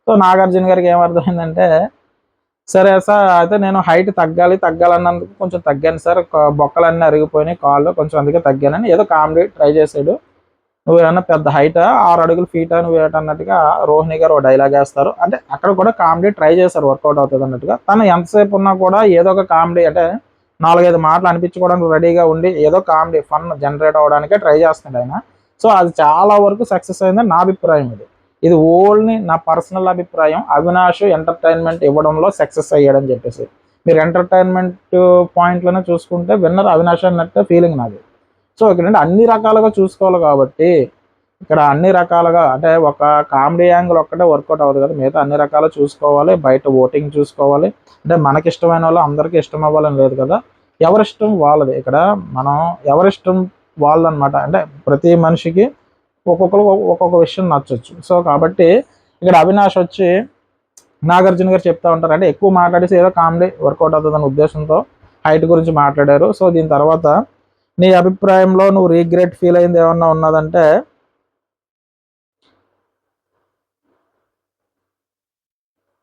సో నాగార్జున గారికి ఏమర్థమైందంటే సరే సార్ అయితే నేను హైట్ తగ్గాలన్నందుకు కొంచెం తగ్గాను సార్, బొక్కలన్నీ అరిగిపోయినాయి కాళ్ళు కొంచెం అందుకే తగ్గానని ఏదో కామెడీ ట్రై చేశాడు. నువ్వు ఏమన్నా పెద్ద హైటా 6 అడుగుల ఫీటా నువ్వు ఏటన్నట్టుగా రోహిణి గారు ఒక డైలాగ్ వేస్తారు. అంటే అక్కడ కూడా కామెడీ ట్రై చేస్తారు, వర్కౌట్ అవుతుంది అన్నట్టుగా. తను ఎంతసేపు ఉన్నా కూడా ఏదో ఒక కామెడీ అంటే 4-5 మాటలు అనిపించుకోవడానికి రెడీగా ఉండి ఏదో కామెడీ ఫన్ జనరేట్ అవ్వడానికే ట్రై చేస్తున్నాడు ఆయన. సో అది చాలా వరకు సక్సెస్ అయిందని నా అభిప్రాయం. ఇది ఓన్లీ నా పర్సనల్ అభిప్రాయం. అవినాష్ ఎంటర్టైన్మెంట్ ఇవ్వడంలో సక్సెస్ అయ్యాడని చెప్పేసి మీరు ఎంటర్టైన్మెంట్ పాయింట్లోనే చూసుకుంటే విన్నర్ అవినాష్ అన్నట్టు ఫీలింగ్ నాది. సో ఇక్కడ అన్ని రకాలుగా చూసుకోవాలి కాబట్టి ఇక్కడ అన్ని రకాలుగా అంటే ఒక కామెడీ యాంగిల్ ఒక్కటే వర్కౌట్ అవ్వదు కదా, మిగతా అన్ని రకాలు చూసుకోవాలి. బయట ఓటింగ్ చూసుకోవాలి. అంటే మనకి ఇష్టమైన వాళ్ళు అందరికీ ఇష్టం అవ్వాలని లేదు కదా, ఎవరిష్టం వాళ్ళది. ఇక్కడ మనం ఎవరిష్టం వాళ్ళదనమాట. అంటే ప్రతి మనిషికి ఒక్కొక్కరు ఒక్కొక్క విషయం నచ్చవచ్చు. సో కాబట్టి ఇక్కడ అవినాష్ వచ్చి నాగార్జున గారు చెప్తా ఉంటారు, అంటే ఎక్కువ మాట్లాడేసి ఏదో కామెడీ వర్కౌట్ అవుతుందన్న ఉద్దేశంతో హైట్ గురించి మాట్లాడారు. సో దీని తర్వాత నీ అభిప్రాయంలో నువ్వు రీగ్రెట్ ఫీల్ అయింది ఏమన్నా ఉన్నదంటే,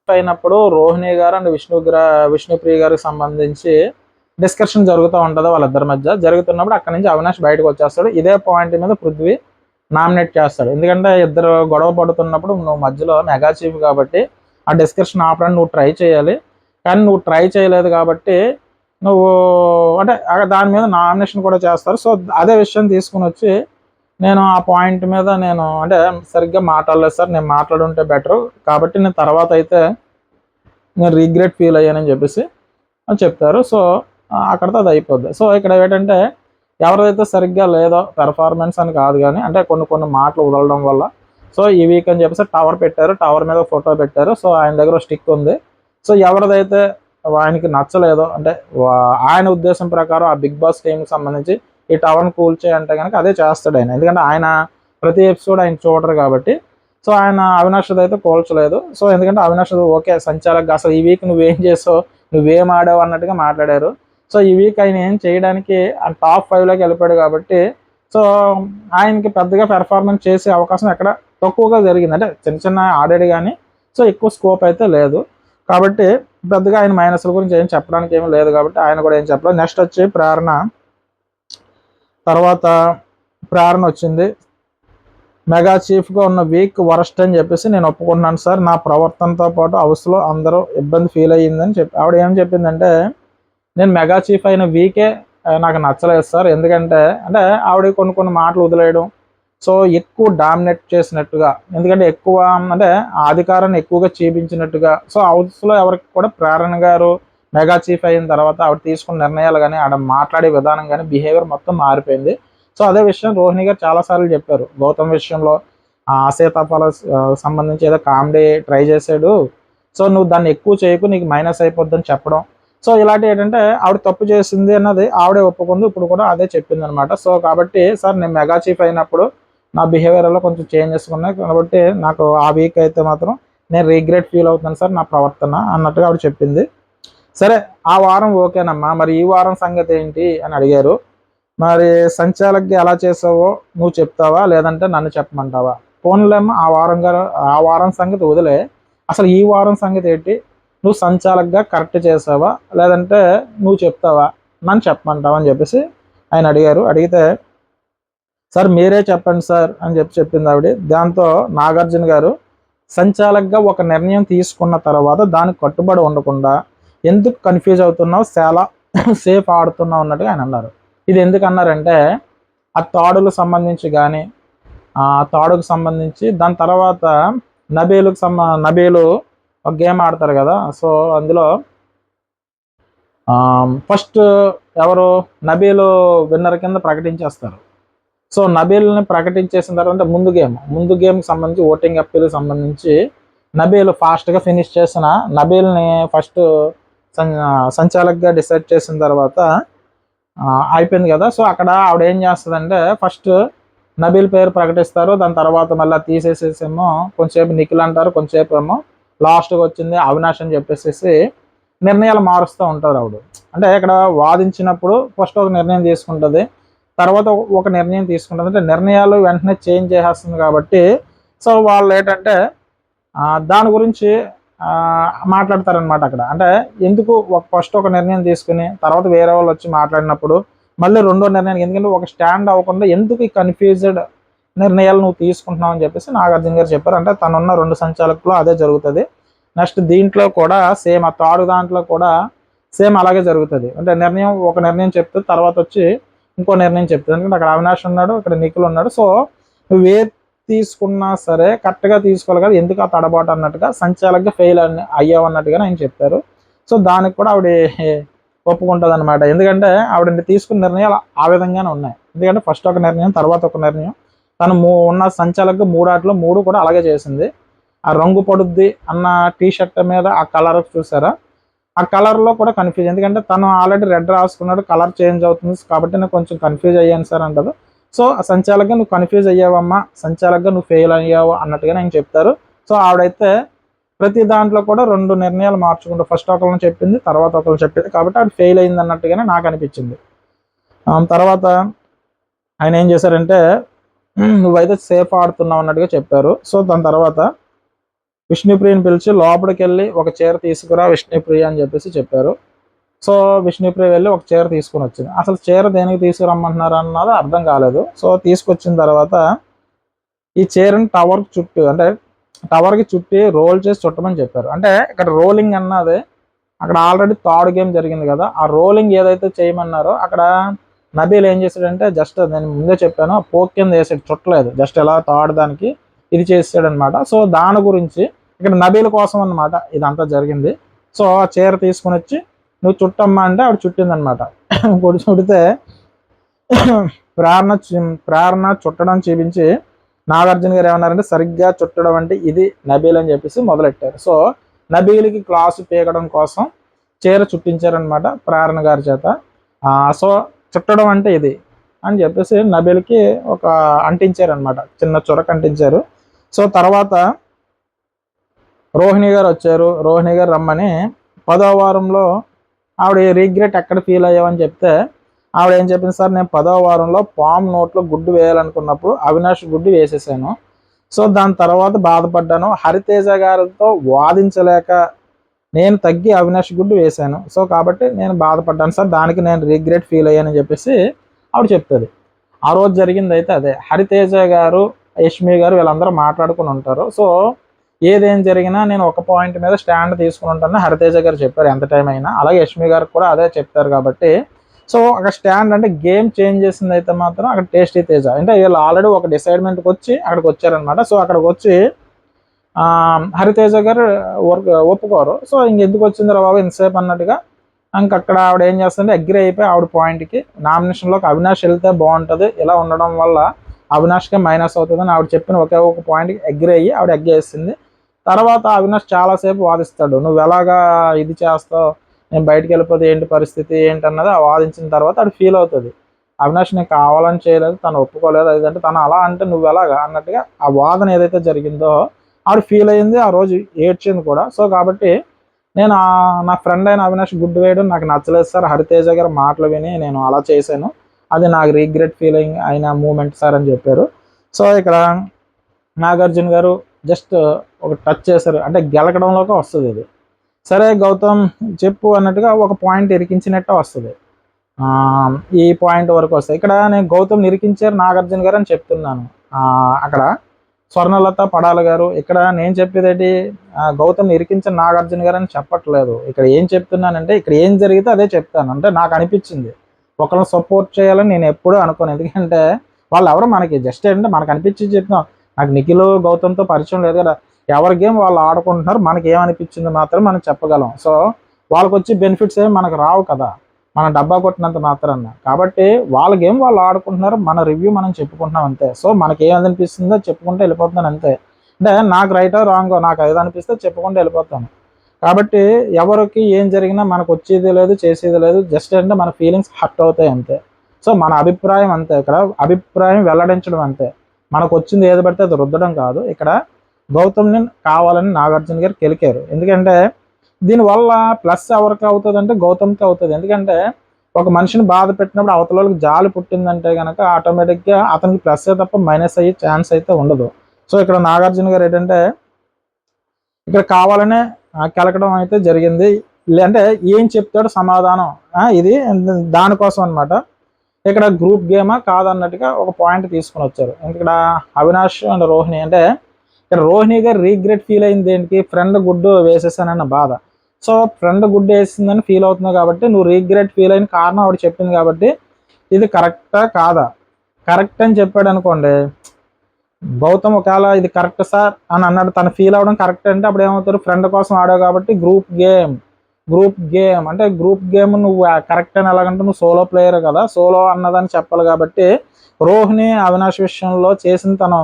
అయినప్పుడు రోహిణి గారు అండ్ విష్ణుప్రియ గారికి సంబంధించి డిస్కషన్ జరుగుతూ ఉంటుంది వాళ్ళిద్దరి మధ్య. జరుగుతున్నప్పుడు అక్కడ నుంచి అవినాష్ బయటకు వచ్చేస్తాడు. ఇదే పాయింట్ మీద పృథ్వీ నామినేట్ చేస్తాడు. ఎందుకంటే ఇద్దరు గొడవ పడుతున్నప్పుడు నువ్వు మధ్యలో మెగా చీఫ్ కాబట్టి ఆ డిస్కషన్ ఆపడానికి నువ్వు ట్రై చేయాలి, కానీ నువ్వు ట్రై చేయలేదు కాబట్టి నువ్వు అంటే దాని మీద నామినేషన్ కూడా చేస్తారు. సో అదే విషయం తీసుకుని వచ్చి నేను ఆ పాయింట్ మీద నేను అంటే సరిగ్గా మాట్లాడలేదు సార్, నేను మాట్లాడుంటే బెటర్, కాబట్టి నేను తర్వాత అయితే నేను రీగ్రెట్ ఫీల్ అయ్యానని చెప్పేసి చెప్తారు. సో అక్కడితో అది అయిపోద్ది. సో ఇక్కడ ఏంటంటే ఎవరైతే సరిగ్గా లేదో పెర్ఫార్మెన్స్ అని కాదు, కానీ అంటే కొన్ని మాటలు వదలడం వల్ల సో ఈ వీక్ అని చెప్పేసి టవర్ పెట్టారు, టవర్ మీద ఫోటో పెట్టారు. సో ఆయన దగ్గర స్టిక్ ఉంది. సో ఎవరిదైతే ఆయనకి నచ్చలేదో అంటే ఆయన ఉద్దేశం ప్రకారం ఆ బిగ్ బాస్ టీంకి సంబంధించి ఈ టవర్ని కూల్చే అంటే కనుక అదే చేస్తాడు ఆయన. ఎందుకంటే ఆయన ప్రతి ఎపిసోడ్ ఆయన చూడరు కాబట్టి. సో ఆయన అవినాష్ది అయితే కూల్చలేదు. సో ఎందుకంటే అవినాష్ ఓకే సంచాలకుగా అసలు ఈ వీక్ నువ్వేం చేసావు, నువ్వేం ఆడావు అన్నట్టుగా మాట్లాడారు. సో ఈ వీక్ ఆయన ఏం చేయడానికి టాప్ 5లోకి వెళ్ళిపోయాడు కాబట్టి సో ఆయనకి పెద్దగా పెర్ఫార్మెన్స్ చేసే అవకాశం ఎక్కడ తక్కువగా జరిగింది. అంటే చిన్న ఆడాడు కానీ సో ఎక్కువ స్కోప్ అయితే లేదు కాబట్టి పెద్దగా ఆయన మైనస్ల గురించి ఏం చెప్పడానికి ఏమీ లేదు కాబట్టి ఆయన కూడా ఏం చెప్పలేదు. నెక్స్ట్ వచ్చి ప్రేరణ. తర్వాత ప్రేరణ వచ్చింది, మెగా చీఫ్గా ఉన్న వీక్ వరస్ట్ అని చెప్పేసి నేను ఒప్పుకుంటున్నాను సార్, నా ప్రవర్తనతో పాటు హౌస్లో అందరూ ఇబ్బంది ఫీల్ అయ్యిందని చెప్పి ఆవిడ ఏం చెప్పిందంటే, నేను మెగా చీఫ్ అయిన వీకే నాకు నచ్చలేదు సార్, ఎందుకంటే అంటే ఆవిడ కొన్ని మాటలు వదిలేయడం, సో ఎక్కువ డామినేట్ చేసినట్టుగా, ఎందుకంటే ఎక్కువ అంటే అధికారాన్ని ఎక్కువగా చూపించినట్టుగా. సో హౌస్లో ఎవరికి కూడా ప్రేరణ గారు మెగా చీఫ్ అయిన తర్వాత ఆవిడ తీసుకున్న నిర్ణయాలు కానీ ఆవిడ మాట్లాడే విధానం కానీ బిహేవియర్ మొత్తం మారిపోయింది. సో అదే విషయం రోహిణి గారు చాలాసార్లు చెప్పారు గౌతమ్ విషయంలో. సీతాఫల సంబంధించి ఏదో కామెడీ ట్రై చేశాడు, సో నువ్వు దాన్ని ఎక్కువ చేయకు, నీకు మైనస్ అయిపోద్దని చెప్పడం. సో ఇలాంటి ఏంటంటే ఆవిడ తప్పు చేసింది అన్నది ఆవిడే ఒప్పుకుంది, ఇప్పుడు కూడా అదే చెప్పింది అనమాట. సో కాబట్టి సార్ నేను మెగా చీఫ్ అయినప్పుడు నా బిహేవియర్లో కొంచెం చేంజెస్ ఉన్నాయి కాబట్టి నాకు ఆ వీక్ అయితే మాత్రం నేను రీగ్రెట్ ఫీల్ అవుతున్నాను సార్ నా ప్రవర్తన అన్నట్టుగా ఆవిడ చెప్పింది. సరే ఆ వారం ఓకేనమ్మా, మరి ఈ వారం సంగతి ఏంటి అని అడిగారు. మరి సంచాలకుగా ఎలా చేసావో నువ్వు చెప్తావా లేదంటే నన్ను చెప్పమంటావా? పోన్లేమ్మా ఆ వారం సంగతి వదిలే, అసలు ఈ వారం సంగతి ఏంటి, నువ్వు సంచాలకుగా కరెక్ట్ చేసావా లేదంటే నువ్వు చెప్తావా, నన్ను చెప్పమంటావా అని చెప్పేసి ఆయన అడిగారు. అడిగితే సార్ మీరే చెప్పండి సార్ అని చెప్పింది ఆవిడ. దాంతో నాగార్జున గారు సంచాలకుగా ఒక నిర్ణయం తీసుకున్న తర్వాత దానికి కట్టుబడి ఉండకుండా ఎందుకు కన్ఫ్యూజ్ అవుతున్నావు, చాలా సేఫ్ ఆడుతున్నావు అన్నట్టుగా ఆయన అన్నారు. ఇది ఎందుకు అన్నారంటే ఆ తాడులకు సంబంధించి కానీ తాడుకు సంబంధించి దాని తర్వాత నబీలు ఒక గేమ్ ఆడతారు కదా. సో అందులో ఫస్ట్ ఎవరు నబీలు విన్నర్ కింద ప్రకటించేస్తారు. సో నబీల్ని ప్రకటించేసిన తర్వాత ముందు గేమ్కి సంబంధించి ఓటింగ్ అప్పీల్కి సంబంధించి నబీల్ ఫాస్ట్గా ఫినిష్ చేసిన నబీల్ని ఫస్ట్ సంచాలకుగా డిసైడ్ చేసిన తర్వాత అయిపోయింది కదా. సో అక్కడ ఆవిడ ఏం చేస్తుందంటే ఫస్ట్ నబీల్ పేరు ప్రకటిస్తారు, దాని తర్వాత మళ్ళీ తీసేసేసేమో కొంచెంసేపు నిఖిల్ అంటారు, కొంచెంసేపు ఏమో లాస్ట్కి వచ్చింది అవినాష్ అని చెప్పేసి నిర్ణయాలు మారుస్తూ ఉంటారు ఆవిడ. అంటే ఇక్కడ వాదించినప్పుడు ఫస్ట్ ఒక నిర్ణయం తీసుకుంటుంది, తర్వాత ఒక నిర్ణయం తీసుకుంటుంది, అంటే నిర్ణయాలు వెంటనే చేంజ్ చేసేస్తుంది కాబట్టి సో వాళ్ళు ఏంటంటే దాని గురించి మాట్లాడతారనమాట అక్కడ. అంటే ఎందుకు ఫస్ట్ ఒక నిర్ణయం తీసుకుని తర్వాత వేరే వాళ్ళు వచ్చి మాట్లాడినప్పుడు మళ్ళీ రెండో నిర్ణయానికి, ఎందుకంటే ఒక స్టాండ్ అవ్వకుండా ఎందుకు ఈ కన్ఫ్యూజ్డ్ నిర్ణయాలు నువ్వు తీసుకుంటున్నావు అని చెప్పేసి నాగార్జున గారు చెప్పారు. అంటే తనున్న 2 సంచాలకులు అదే జరుగుతుంది. నెక్స్ట్ దీంట్లో కూడా సేమ్ ఆ తాడు దాంట్లో కూడా సేమ్ అలాగే జరుగుతుంది. అంటే ఒక నిర్ణయం చెప్తే తర్వాత వచ్చి ఇంకో నిర్ణయం చెప్తుంది. ఎందుకంటే అక్కడ అవినాష్ ఉన్నాడు, ఇక్కడ నిఖిల్ ఉన్నాడు. సో నువ్వే తీసుకున్నా సరే కరెక్ట్గా తీసుకోవాలి కదా, ఎందుకు ఆ తడబాటు అన్నట్టుగా సంచాలకుగా ఫెయిల్ అయ్యావు అన్నట్టుగా ఆయన చెప్పారు. సో దానికి కూడా ఆవిడ ఒప్పుకుంటుంది అనమాట. ఎందుకంటే ఆవిడ తీసుకున్న నిర్ణయాలు ఆ విధంగానే ఉన్నాయి. ఎందుకంటే ఫస్ట్ ఒక నిర్ణయం తర్వాత ఒక నిర్ణయం, తను ఉన్న సంచాలకుగా 3 ఆటలు 3 కూడా అలాగే చేసింది. ఆ రంగు పడుద్ది అన్న టీషర్ట్ మీద ఆ కలర్ చూసారా, ఆ కలర్లో కూడా కన్ఫ్యూజ్, ఎందుకంటే తను ఆల్రెడీ రెడ్ రాసుకున్నాడు, కలర్ చేంజ్ అవుతుంది కాబట్టి నేను కొంచెం కన్ఫ్యూజ్ అయ్యాను సార్ అంటారు. సో ఆ సంచాలకుగా నువ్వు కన్ఫ్యూజ్ అయ్యావమ్మా, సంచాలకుగా నువ్వు ఫెయిల్ అయ్యావు అన్నట్టుగా నేను చెప్తారు. సో ఆవిడైతే ప్రతి దాంట్లో కూడా 2 నిర్ణయాలు మార్చుకుంటూ ఫస్ట్ ఒకళ్ళని చెప్పింది, తర్వాత ఒకళ్ళు చెప్పింది, కాబట్టి ఆవిడ ఫెయిల్ అయింది అన్నట్టుగానే నాకు అనిపించింది. తర్వాత ఆయన ఏం చేశారంటే నువ్వైతే సేఫ్ ఆడుతున్నావు అన్నట్టుగా చెప్పారు. సో దాని తర్వాత విష్ణుప్రియని పిలిచి లోపలికి వెళ్ళి ఒక చీర తీసుకురా విష్ణుప్రియ అని చెప్పేసి చెప్పారు. సో విష్ణుప్రియ వెళ్ళి ఒక చీర తీసుకుని వచ్చింది. అసలు చీర దేనికి తీసుకురమ్మంటున్నారు అన్నది అర్థం కాలేదు. సో తీసుకొచ్చిన తర్వాత ఈ చీరని టవర్కి చుట్టూ, అంటే టవర్కి చుట్టి రోల్ చేసి చుట్టమని చెప్పారు. అంటే ఇక్కడ రోలింగ్ అన్నది అక్కడ ఆల్రెడీ థర్డ్ గేమ్ జరిగింది కదా, ఆ రోలింగ్ ఏదైతే చేయమన్నారో అక్కడ నబీల్ ఏం చేశాడంటే జస్ట్ నేను ముందే చెప్పాను పోక్ కింద వేసాడు, చుట్టలేదు, జస్ట్ ఎలా థర్డ్ దానికి ఇది చేసాడు అనమాట. సో దాని గురించి ఇక్కడ నబీల్ కోసం అన్నమాట ఇదంతా జరిగింది. సో ఆ చీర తీసుకుని వచ్చి నువ్వు చుట్టమ్మా అంటే ఆవిడ చుట్టిందనమాట. ఇంకోటి చుడితే ప్రేరణ చుట్టడం చూపించి నాగార్జున గారు ఏమన్నారంటే సరిగ్గా చుట్టడం అంటే ఇది నబీల్ అని చెప్పేసి మొదలెట్టారు. సో నబీల్కి క్లాసు పీకడం కోసం చీర చుట్టించారనమాట ప్రేరణ గారి చేత. సో చుట్టడం అంటే ఇది అని చెప్పేసి నబీల్కి ఒక అంటించారనమాట, చిన్న చొరక అంటించారు. సో తర్వాత రోహిణి గారు వచ్చారు. రోహిణి గారు రమ్మని 10వ వారంలో ఆవిడ రీగ్రెట్ ఎక్కడ ఫీల్ అయ్యావని చెప్తే ఆవిడ ఏం చెప్పింది, సార్ నేను 10వ వారంలో పామ్ నోట్లో గుడ్డు వేయాలనుకున్నప్పుడు అవినాష్ గుడ్డు వేసేసాను. సో దాని తర్వాత బాధపడ్డాను, హరితేజ గారితో వాదించలేక నేను తగ్గి అవినాష్ గుడ్డు వేశాను. సో కాబట్టి నేను బాధపడ్డాను సార్, దానికి నేను రిగ్రెట్ ఫీల్ అయ్యానని చెప్పేసి ఆవిడ చెప్తుంది. ఆ రోజు జరిగింది అయితే అదే. హరితేజ గారు, యష్మి గారు వీళ్ళందరూ మాట్లాడుకుని ఉంటారు. సో ఏదేం జరిగినా నేను ఒక పాయింట్ మీద స్టాండ్ తీసుకుని ఉంటానని హరితేజ గారు చెప్పారు ఎంత టైం అయినా. అలాగే యష్మి గారు కూడా అదే చెప్తారు కాబట్టి సో అక్కడ స్టాండ్ అంటే గేమ్ చేంజ్ చేసింది అయితే మాత్రం అక్కడ టేస్టీ తేజ. అంటే వీళ్ళు ఆల్రెడీ ఒక డిసైడ్మెంట్కి వచ్చి అక్కడికి వచ్చారనమాట. సో అక్కడికి వచ్చి హరితేజ గారు ఒప్పుకోరు. సో ఇంకెందుకు వచ్చిందిరా బాబు ఇంతసేపు అన్నట్టుగా ఇంకక్కడ ఆవిడ ఏం చేస్తుంటే అగ్రి అయిపోయి ఆవిడ పాయింట్కి నామినేషన్లోకి అవినాష్ వెళ్తే బాగుంటుంది, ఇలా ఉండడం వల్ల అవినాష్కే మైనస్ అవుతుందని ఆవిడ చెప్పిన ఒకే ఒక పాయింట్కి అగ్రి అయ్యి ఆవిడ ఎగ్గేసింది. తర్వాత అవినాష్ చాలాసేపు వాదిస్తాడు, నువ్వు ఎలాగా ఇది చేస్తావు, నేను బయటికి వెళ్ళిపోతే ఏంటి పరిస్థితి ఏంటన్నది ఆ వాదించిన తర్వాత ఆవిడ ఫీల్ అవుతుంది, అవినాష్ నేను కావాలని చేయలేదు, తను ఒప్పుకోలేదు, అదంటే తను అలా అంటే నువ్వు ఎలాగా అన్నట్టుగా ఆ వాదన ఏదైతే జరిగిందో ఆవిడ ఫీల్ అయ్యింది, ఆ రోజు ఏడ్చింది కూడా. సో కాబట్టి నేను నా ఫ్రెండ్ అయిన అవినాష్ గుడ్డు వేయడం నాకు నచ్చలేదు సార్, హరితేజ గారు మాటలు విని నేను అలా చేశాను, అది నాకు రీగ్రెట్ ఫీలింగ్ అయిన మూమెంట్ సార్ అని చెప్పారు. సో ఇక్కడ నాగార్జున గారు జస్ట్ ఒక టచ్ చేశారు, అంటే గెలకడంలోకి వస్తుంది ఇది. సరే గౌతమ్ చెప్పు అన్నట్టుగా ఒక పాయింట్ ఇరికించినట్టే వస్తుంది, ఈ పాయింట్ వరకు వస్తాయి. ఇక్కడ నేను గౌతమ్ ఇరికించారు నాగార్జున గారు అని చెప్తున్నాను, అక్కడ స్వర్ణలత పడాల గారు. ఇక్కడ నేను చెప్పేది ఏంటి, గౌతమ్ ఇరికించిన నాగార్జున గారు అని చెప్పట్లేదు. ఇక్కడ ఏం చెప్తున్నానంటే ఇక్కడ ఏం జరిగితే అదే చెప్తాను. అంటే నాకు అనిపించింది ఒకళ్ళని సపోర్ట్ చేయాలని నేను ఎప్పుడూ అనుకోను, ఎందుకంటే వాళ్ళు ఎవరు మనకి జస్ట్ ఏంటంటే మనకు అనిపించి చెప్తున్నాం. నాకు నిఖిల్ గౌతమ్తో పరిచయం లేదు కదా, ఎవరి గేమ్ వాళ్ళు ఆడుకుంటున్నారు, మనకి ఏమనిపించింది మాత్రం మనం చెప్పగలం. సో వాళ్ళకి వచ్చి బెనిఫిట్స్ ఏమి మనకు రావు కదా, మనం డబ్బా కొట్టినంత మాత్రాన. కాబట్టి వాళ్ళ గేమ్ వాళ్ళు ఆడుకుంటున్నారు, మన రివ్యూ మనం చెప్పుకుంటున్నాం అంతే. సో మనకి ఏమనిపిస్తుందో చెప్పుకుంటే వెళ్ళిపోతున్నాను అంతే. అంటే నాకు రైటో రాంగో నాకు ఏది అనిపిస్తే చెప్పుకుంటూ వెళ్ళిపోతాను. కాబట్టి ఎవరికి ఏం జరిగినా మనకు వచ్చేది లేదు చేసేది లేదు, జస్ట్ అంటే మన ఫీలింగ్స్ హర్ట్ అవుతాయి అంతే. సో మన అభిప్రాయం అంతే, ఇక్కడ అభిప్రాయం వెల్లడించడం అంతే. మనకు వచ్చింది ఏది పడితే అది రుద్దడం కాదు. ఇక్కడ గౌతమ్ని కావాలని నాగార్జున గారు కెలికారు, ఎందుకంటే దీనివల్ల ప్లస్ ఎవరికి అవుతుంది అంటే గౌతమ్కి అవుతుంది. ఎందుకంటే ఒక మనిషిని బాధ పెట్టినప్పుడు అవతల వాళ్ళకి జాలి పుట్టిందంటే కనుక ఆటోమేటిక్గా అతనికి ప్లస్ తప్ప మైనస్ అయ్యే ఛాన్స్ అయితే ఉండదు. సో ఇక్కడ నాగార్జున గారు ఏంటంటే ఇక్కడ కావాలనే కెలకడం అయితే జరిగింది. అంటే ఏం చెప్తాడు సమాధానం ఇది దానికోసం అనమాట. ఇక్కడ గ్రూప్ గేమా కాదన్నట్టుగా ఒక పాయింట్ తీసుకుని వచ్చారు. ఇక్కడ అవినాష్ అండ్ రోహిణి, అంటే ఇక్కడ రోహిణి గారు రీగ్రెట్ ఫీల్ అయింది దేనికి, ఫ్రెండ్ గుడ్డు వేసేసానన్న బాధ. సో ఫ్రెండ్ గుడ్డు వేసిందని ఫీల్ అవుతున్నావు కాబట్టి నువ్వు రీగ్రెట్ ఫీల్ అయిన కారణం ఆవిడ చెప్పింది కాబట్టి ఇది కరెక్టా కాదా, కరెక్ట్ అని చెప్పాడు అనుకోండి గౌతమ్, ఒకవేళ ఇది కరెక్ట్ సార్ అని అన్నాడు, తను ఫీల్ అవ్వడం కరెక్ట్ అంటే అప్పుడు ఏమవుతారు, ఫ్రెండ్ కోసం ఆడావు కాబట్టి గ్రూప్ గేమ్ అంటే గ్రూప్ గేమ్ నువ్వు కరెక్ట్ అని ఎలాగంటే నువ్వు సోలో ప్లేయర్ కదా, సోలో అన్నదని చెప్పాలి. కాబట్టి రోహిణి అవినాష్ విషయంలో చేసిన తను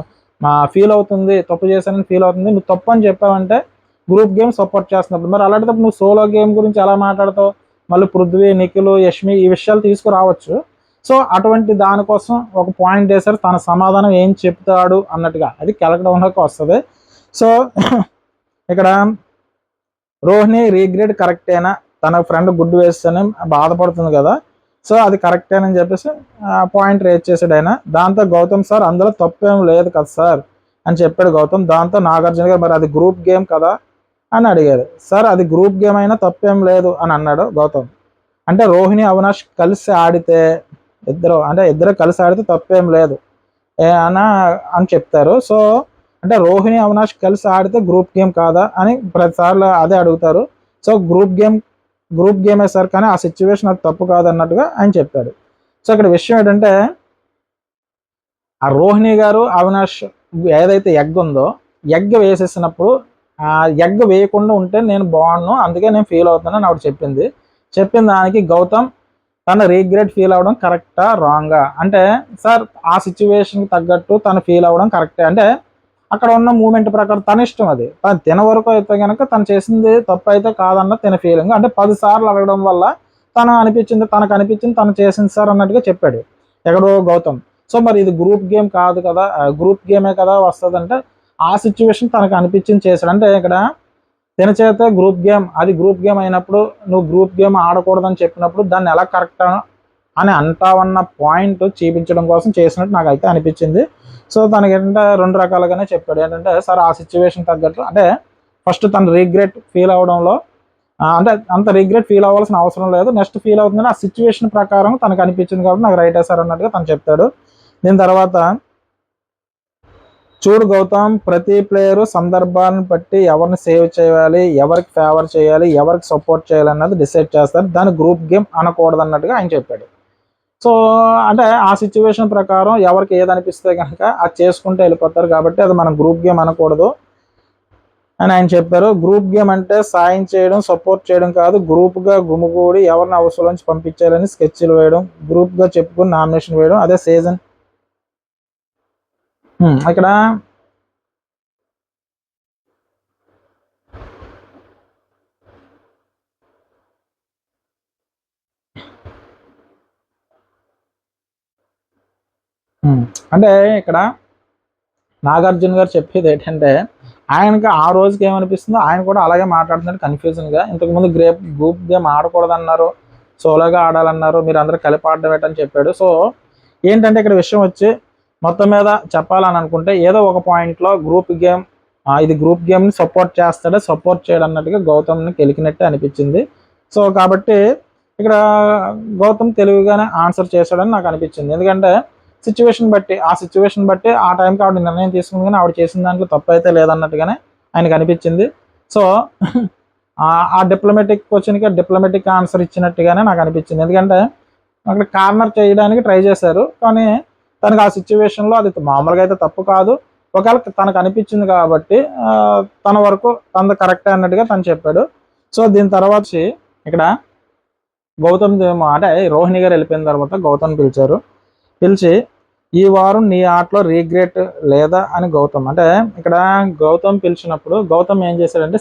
ఫీల్ అవుతుంది, తప్పు చేశానని ఫీల్ అవుతుంది, నువ్వు తప్పు అని చెప్పావంటే గ్రూప్ గేమ్ సపోర్ట్ చేస్తున్నప్పుడు. మరి అలాంటిప్పుడు నువ్వు సోలో గేమ్ గురించి ఎలా మాట్లాడతావు, మళ్ళీ పృథ్వీ నిఖిల్ యష్మి ఈ విషయాలు తీసుకురావచ్చు. సో అటువంటి దానికోసం ఒక పాయింట్ వేశారు, తన సమాధానం ఏం చెప్తాడు అన్నట్టుగా అది కెలకడంలోకి వస్తుంది. సో ఇక్కడ రోహిణి రీగ్రేడ్ కరెక్టేనా, తన ఫ్రెండ్ గుడ్డు వేస్తేనే బాధపడుతుంది కదా, సో అది కరెక్టేనని చెప్పేసి పాయింట్ రేజ్ చేశాడు ఆయన. దాంతో గౌతమ్ సార్ అందులో తప్పేం లేదు కదా సార్ అని చెప్పాడు గౌతమ్. దాంతో నాగార్జున గారు మరి అది గ్రూప్ గేమ్ కదా అని అడిగారు. సార్ అది గ్రూప్ గేమ్ అయినా తప్పేం లేదు అని అన్నాడు గౌతమ్. అంటే రోహిణి అవినాష్ కలిసి ఆడితే ఇద్దరు కలిసి ఆడితే తప్పేం లేదు అని చెప్తారు. సో అంటే రోహిణి అవినాష్ కలిసి ఆడితే గ్రూప్ గేమ్ కాదా అని ప్రతిసార్లు అదే అడుగుతారు. సో గ్రూప్ గేమే సార్, కానీ ఆ సిచ్యువేషన్ అది తప్పు కాదన్నట్టుగా ఆయన చెప్పాడు. సో ఇక్కడ విషయం ఏంటంటే ఆ రోహిణి గారు అవినాష్ ఏదైతే ఎగ్ ఉందో ఎగ్ వేసేసినప్పుడు ఆ ఎగ్ వేయకుండా ఉంటే నేను బాగున్నాను, అందుకే నేను ఫీల్ అవుతున్నాను ఆవిడ చెప్పిన దానికి గౌతమ్ తన రీగ్రెట్ ఫీల్ అవ్వడం కరెక్టా రాంగా అంటే, సార్ ఆ సిచ్యువేషన్కి తగ్గట్టు తను ఫీల్ అవ్వడం కరెక్టే, అంటే అక్కడ ఉన్న మూమెంట్ ప్రకారం తన ఇష్టం, అది తను తిన వరకు అయితే కనుక తను చేసింది తప్పు అయితే కాదన్న తిన ఫీలింగ్. అంటే 10 సార్లు అడగడం వల్ల తనకు అనిపించింది తను చేసింది సార్ అన్నట్టుగా చెప్పాడు ఎక్కడో గౌతమ్. సో మరి ఇది గ్రూప్ గేమ్ కాదు కదా, గ్రూప్ గేమే కదా వస్తుంది అంటే ఆ సిచ్యువేషన్ తనకు అనిపించింది చేశాడు. అంటే ఇక్కడ తిన చేత గ్రూప్ గేమ్ అయినప్పుడు నువ్వు గ్రూప్ గేమ్ ఆడకూడదని చెప్పినప్పుడు దాన్ని ఎలా కరెక్ట్ అని అంటావన్న పాయింట్ చూపించడం కోసం చేసినట్టు నాకు అయితే అనిపించింది. సో తనకి ఏంటంటే 2 రకాలుగానే చెప్పాడు. ఏంటంటే సార్ ఆ సిచ్యువేషన్ తగ్గట్టు అంటే ఫస్ట్ తను రీగ్రెట్ ఫీల్ అవడంలో అంటే అంత రీగ్రెట్ ఫీల్ అవ్వాల్సిన అవసరం లేదు, నెక్స్ట్ ఫీల్ అవుతుందని ఆ సిచ్యువేషన్ ప్రకారం తనకు అనిపించింది కాబట్టి నాకు రైట్ సార్ అన్నట్టుగా తను చెప్తాడు. దీని తర్వాత చూడు గౌతమ్, ప్రతి ప్లేయరు సందర్భాన్ని బట్టి ఎవరిని సేవ్ చేయాలి, ఎవరికి ఫేవర్ చేయాలి, ఎవరికి సపోర్ట్ చేయాలి అన్నది డిసైడ్ చేస్తారు, దాన్ని గ్రూప్ గేమ్ అనకూడదు అన్నట్టుగా ఆయన చెప్పాడు. సో అంటే ఆ సిచ్యువేషన్ ప్రకారం ఎవరికి ఏది అనిపిస్తే కనుక అది చేసుకుంటూ వెళ్ళిపోతారు కాబట్టి అది మనం గ్రూప్ గేమ్ అనకూడదు అని ఆయన చెప్పారు. గ్రూప్ గేమ్ అంటే సాయం చేయడం, సపోర్ట్ చేయడం కాదు, గ్రూప్గా గుమిగూడి ఎవరిని అవసరం నుంచి పంపించాలని స్కెచ్లు వేయడం, గ్రూప్గా చెప్పుకుని నామినేషన్ వేయడం, అదే సీజన్. ఇక్కడ అంటే ఇక్కడ నాగార్జున గారు చెప్పేది ఏంటంటే ఆయనకి ఆ రోజుకి ఏమనిపిస్తుందో ఆయన కూడా అలాగే మాట్లాడుతున్నాడు కన్ఫ్యూజన్గా. ఇంతకుముందు గ్రూప్ గేమ్ ఆడకూడదన్నారు, సోలోగా ఆడాలన్నారు, మీరు అందరూ కలిపి ఆడడం ఏంటని చెప్పాడు. సో ఏంటంటే ఇక్కడ విషయం వచ్చి మొత్తం మీద చెప్పాలని అనుకుంటే ఏదో ఒక పాయింట్లో ఇది గ్రూప్ గేమ్ని సపోర్ట్ చేయడం అన్నట్టుగా గౌతమ్ని గెలికినట్టే అనిపించింది. సో కాబట్టి ఇక్కడ గౌతమ్ తెలివిగానే ఆన్సర్ చేశాడని నాకు అనిపించింది. ఎందుకంటే ఆ సిచ్యువేషన్ బట్టి ఆ టైంకి ఆవిడ నిర్ణయం తీసుకుంది, కానీ ఆవిడ చేసిన దాంట్లో తప్పు అయితే లేదన్నట్టుగానే ఆయనకు అనిపించింది. సో ఆ డిప్లొమాటిక్ ఆన్సర్ ఇచ్చినట్టుగానే నాకు అనిపించింది. ఎందుకంటే అక్కడ కార్నర్ చేయడానికి ట్రై చేశారు, కానీ తనకు ఆ సిచ్యువేషన్లో అది మామూలుగా అయితే తప్పు కాదు, ఒకవేళ తనకు అనిపించింది కాబట్టి తన వరకు తనది కరెక్టే అన్నట్టుగా తను చెప్పాడు. సో దీని తర్వాత ఇక్కడ గౌతమ్ అంటే రోహిణి గారు వెళ్ళిపోయిన తర్వాత గౌతమ్ పిలిచి ఈ వారం నీ ఆటలో రీగ్రెట్ లేదా అని గౌతమ్, అంటే ఇక్కడ గౌతమ్ పిలిచినప్పుడు గౌతమ్ ఏం చేశాడంటే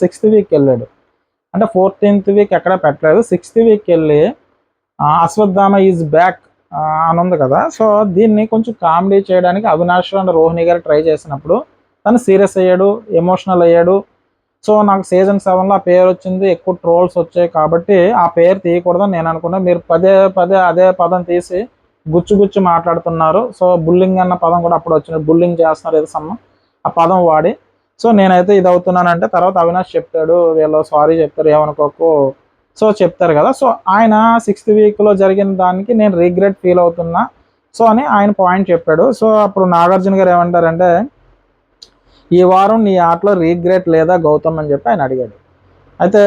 సిక్స్త్ వీక్ వెళ్ళాడు, అంటే 14th వీక్ ఎక్కడ పెట్టలేదు, 6th వీక్ వెళ్ళి అశ్వత్థామ ఈజ్ బ్యాక్ అని ఉంది కదా. సో దీన్ని కొంచెం కామెడీ చేయడానికి అవినాష్ అండ్ రోహిణి గారు ట్రై చేసినప్పుడు తను సీరియస్ అయ్యాడు, ఎమోషనల్ అయ్యాడు. సో నాకు సీజన్ 7లో ఆ పేరు వచ్చింది, ఎక్కువ ట్రోల్స్ వచ్చాయి కాబట్టి ఆ పేరు తీయకూడదని నేను అనుకున్నా, మీరు పదే అదే పదం తీసి గుచ్చు మాట్లాడుతున్నారు. సో బుల్లింగ్ అన్న పదం కూడా అప్పుడు వచ్చింది, బుల్లింగ్ చేస్తున్నారు ఏదో ఆ పదం వాడి. సో నేనైతే ఇది అవుతున్నానంటే తర్వాత అవినాష్ చెప్తాడు, వీళ్ళు సారీ చెప్తారు ఏమనుకోకు, సో చెప్తారు కదా. సో ఆయన 6th వీక్లో జరిగిన దానికి నేను రీగ్రెట్ ఫీల్ అవుతున్నా సో అని ఆయన పాయింట్ చెప్పాడు. సో అప్పుడు నాగార్జున గారు ఏమంటారంటే ఈ వారం నీ ఆటలో రీగ్రెట్ లేదా గౌతమ్ అని చెప్పి ఆయన అడిగాడు. అయితే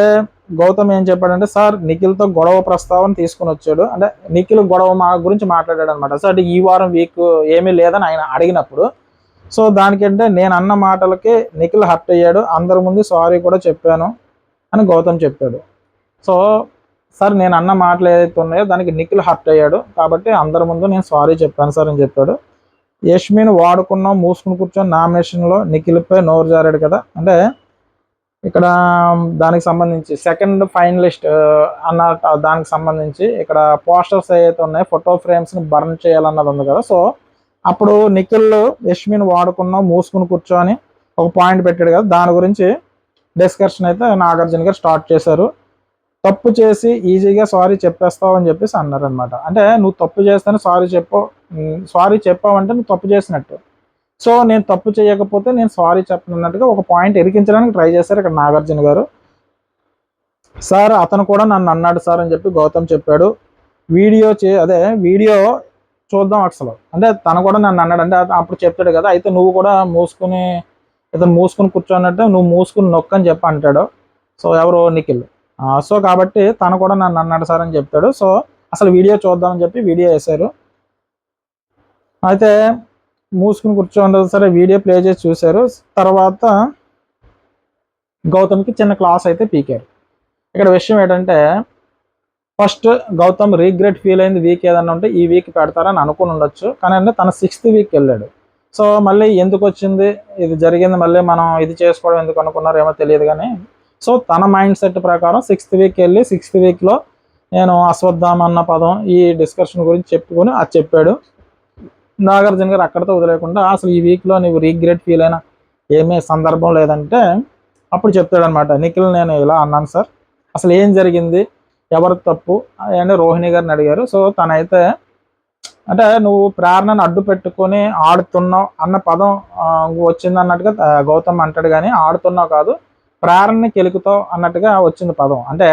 గౌతమ్ ఏం చెప్పాడంటే సార్ నిఖిల్తో గొడవ ప్రస్తావన తీసుకుని వచ్చాడు, అంటే నిఖిల్ గొడవ గురించి మాట్లాడాడు అనమాట. సో అంటే ఈ వారం వీక్ ఏమీ లేదని ఆయన అడిగినప్పుడు సో దానికంటే నేను అన్న మాటలకి నిఖిల్ హర్ట్ అయ్యాడు, అందరి ముందు సారీ కూడా చెప్పాను అని గౌతమ్ చెప్పాడు. సో సార్ నేను అన్న మాటలు ఏదైతే ఉన్నాయో దానికి నిఖిల్ హర్ట్ అయ్యాడు కాబట్టి అందరి ముందు నేను సారీ చెప్పాను సార్ అని చెప్పాడు. యష్మిని వాడుకున్నాం మూసుకుని కూర్చొని నామినేషన్లో నిఖిల్పై నోరు జారాడు కదా, అంటే ఇక్కడ దానికి సంబంధించి సెకండ్ ఫైనలిస్ట్ అన్న దానికి సంబంధించి ఇక్కడ పోస్టర్స్ ఏవైతే ఉన్నాయో ఫోటో ఫ్రేమ్స్ని బర్న్ చేయాలన్నది ఉంది కదా. సో అప్పుడు నిఖిల్ యష్మిని వాడుకున్నాం మూసుకుని కూర్చొని ఒక పాయింట్ పెట్టాడు కదా, దాని గురించి డిస్కషన్ అయితే నాగార్జున గారు స్టార్ట్ చేశారు. తప్పు చేసి ఈజీగా సారీ చెప్పేస్తావు అని చెప్పేసి అన్నారనమాట. అంటే నువ్వు తప్పు చేస్తేనే సారీ చెప్పావంటే నువ్వు తప్పు చేసినట్టు. సో నేను తప్పు చేయకపోతే నేను సారీ చెప్పనున్నట్టుగా ఒక పాయింట్ ఇరికించడానికి ట్రై చేశారు ఇక్కడ నాగార్జున గారు. సార్ అతను కూడా నన్ను అన్నాడు సార్ అని చెప్పి గౌతమ్ చెప్పాడు. వీడియో చూద్దాం అసలు, అంటే తను కూడా నన్ను అన్నాడు అంటే అప్పుడు చెప్తాడు కదా, అయితే నువ్వు కూడా ఇతను మూసుకుని కూర్చోన్నట్టు నువ్వు మూసుకుని నొక్కని చెప్పి అంటాడు. సో ఎవరు నిఖిల్. సో కాబట్టి తను కూడా నన్ను అన్నాడు సార్ అని చెప్తాడు. సో అసలు వీడియో చూద్దామని చెప్పి వీడియో వేశారు. అయితే మూసుకుని కూర్చోండి సరే వీడియో ప్లే చేసి చూశారు. తర్వాత గౌతమ్కి చిన్న క్లాస్ అయితే పీకారు. ఇక్కడ విషయం ఏంటంటే ఫస్ట్ గౌతమ్ రీగ్రెట్ ఫీల్ అయింది వీక్ ఏదన్నా ఉంటే ఈ వీక్ పెడతారని అనుకుని ఉండొచ్చు, కానీ అంటే తన 6th వీక్ వెళ్ళాడు. సో మళ్ళీ ఎందుకు వచ్చింది ఇది జరిగింది, మళ్ళీ మనం ఇది చేసుకోవడం ఎందుకు అనుకున్నారో ఏమో తెలియదు. కానీ సో తన మైండ్ సెట్ ప్రకారం 6th వీక్ వెళ్ళి 6th వీక్లో నేను అశ్వత్థామ అన్న పదం ఈ డిస్కషన్ గురించి చెప్పుకొని అది చెప్పాడు. నాగార్జున గారు అక్కడితో వదిలేకుండా అసలు ఈ వీక్లో నువ్వు రీగ్రెట్ ఫీల్ అయినా ఏమీ సందర్భం లేదంటే అప్పుడు చెప్తాడనమాట, నిఖిల్ నేను ఇలా అన్నాను సార్, అసలు ఏం జరిగింది, ఎవరు తప్పు అని రోహిణి గారిని అడిగారు. సో తనైతే అంటే నువ్వు ప్రేరణను అడ్డు పెట్టుకొని ఆడుతున్నావు అన్న పదం వచ్చింది అన్నట్టుగా గౌతమ్ అంటాడు, కానీ ఆడుతున్నావు కాదు ప్రేరణని కెలుకుతావు అన్నట్టుగా వచ్చింది పదం. అంటే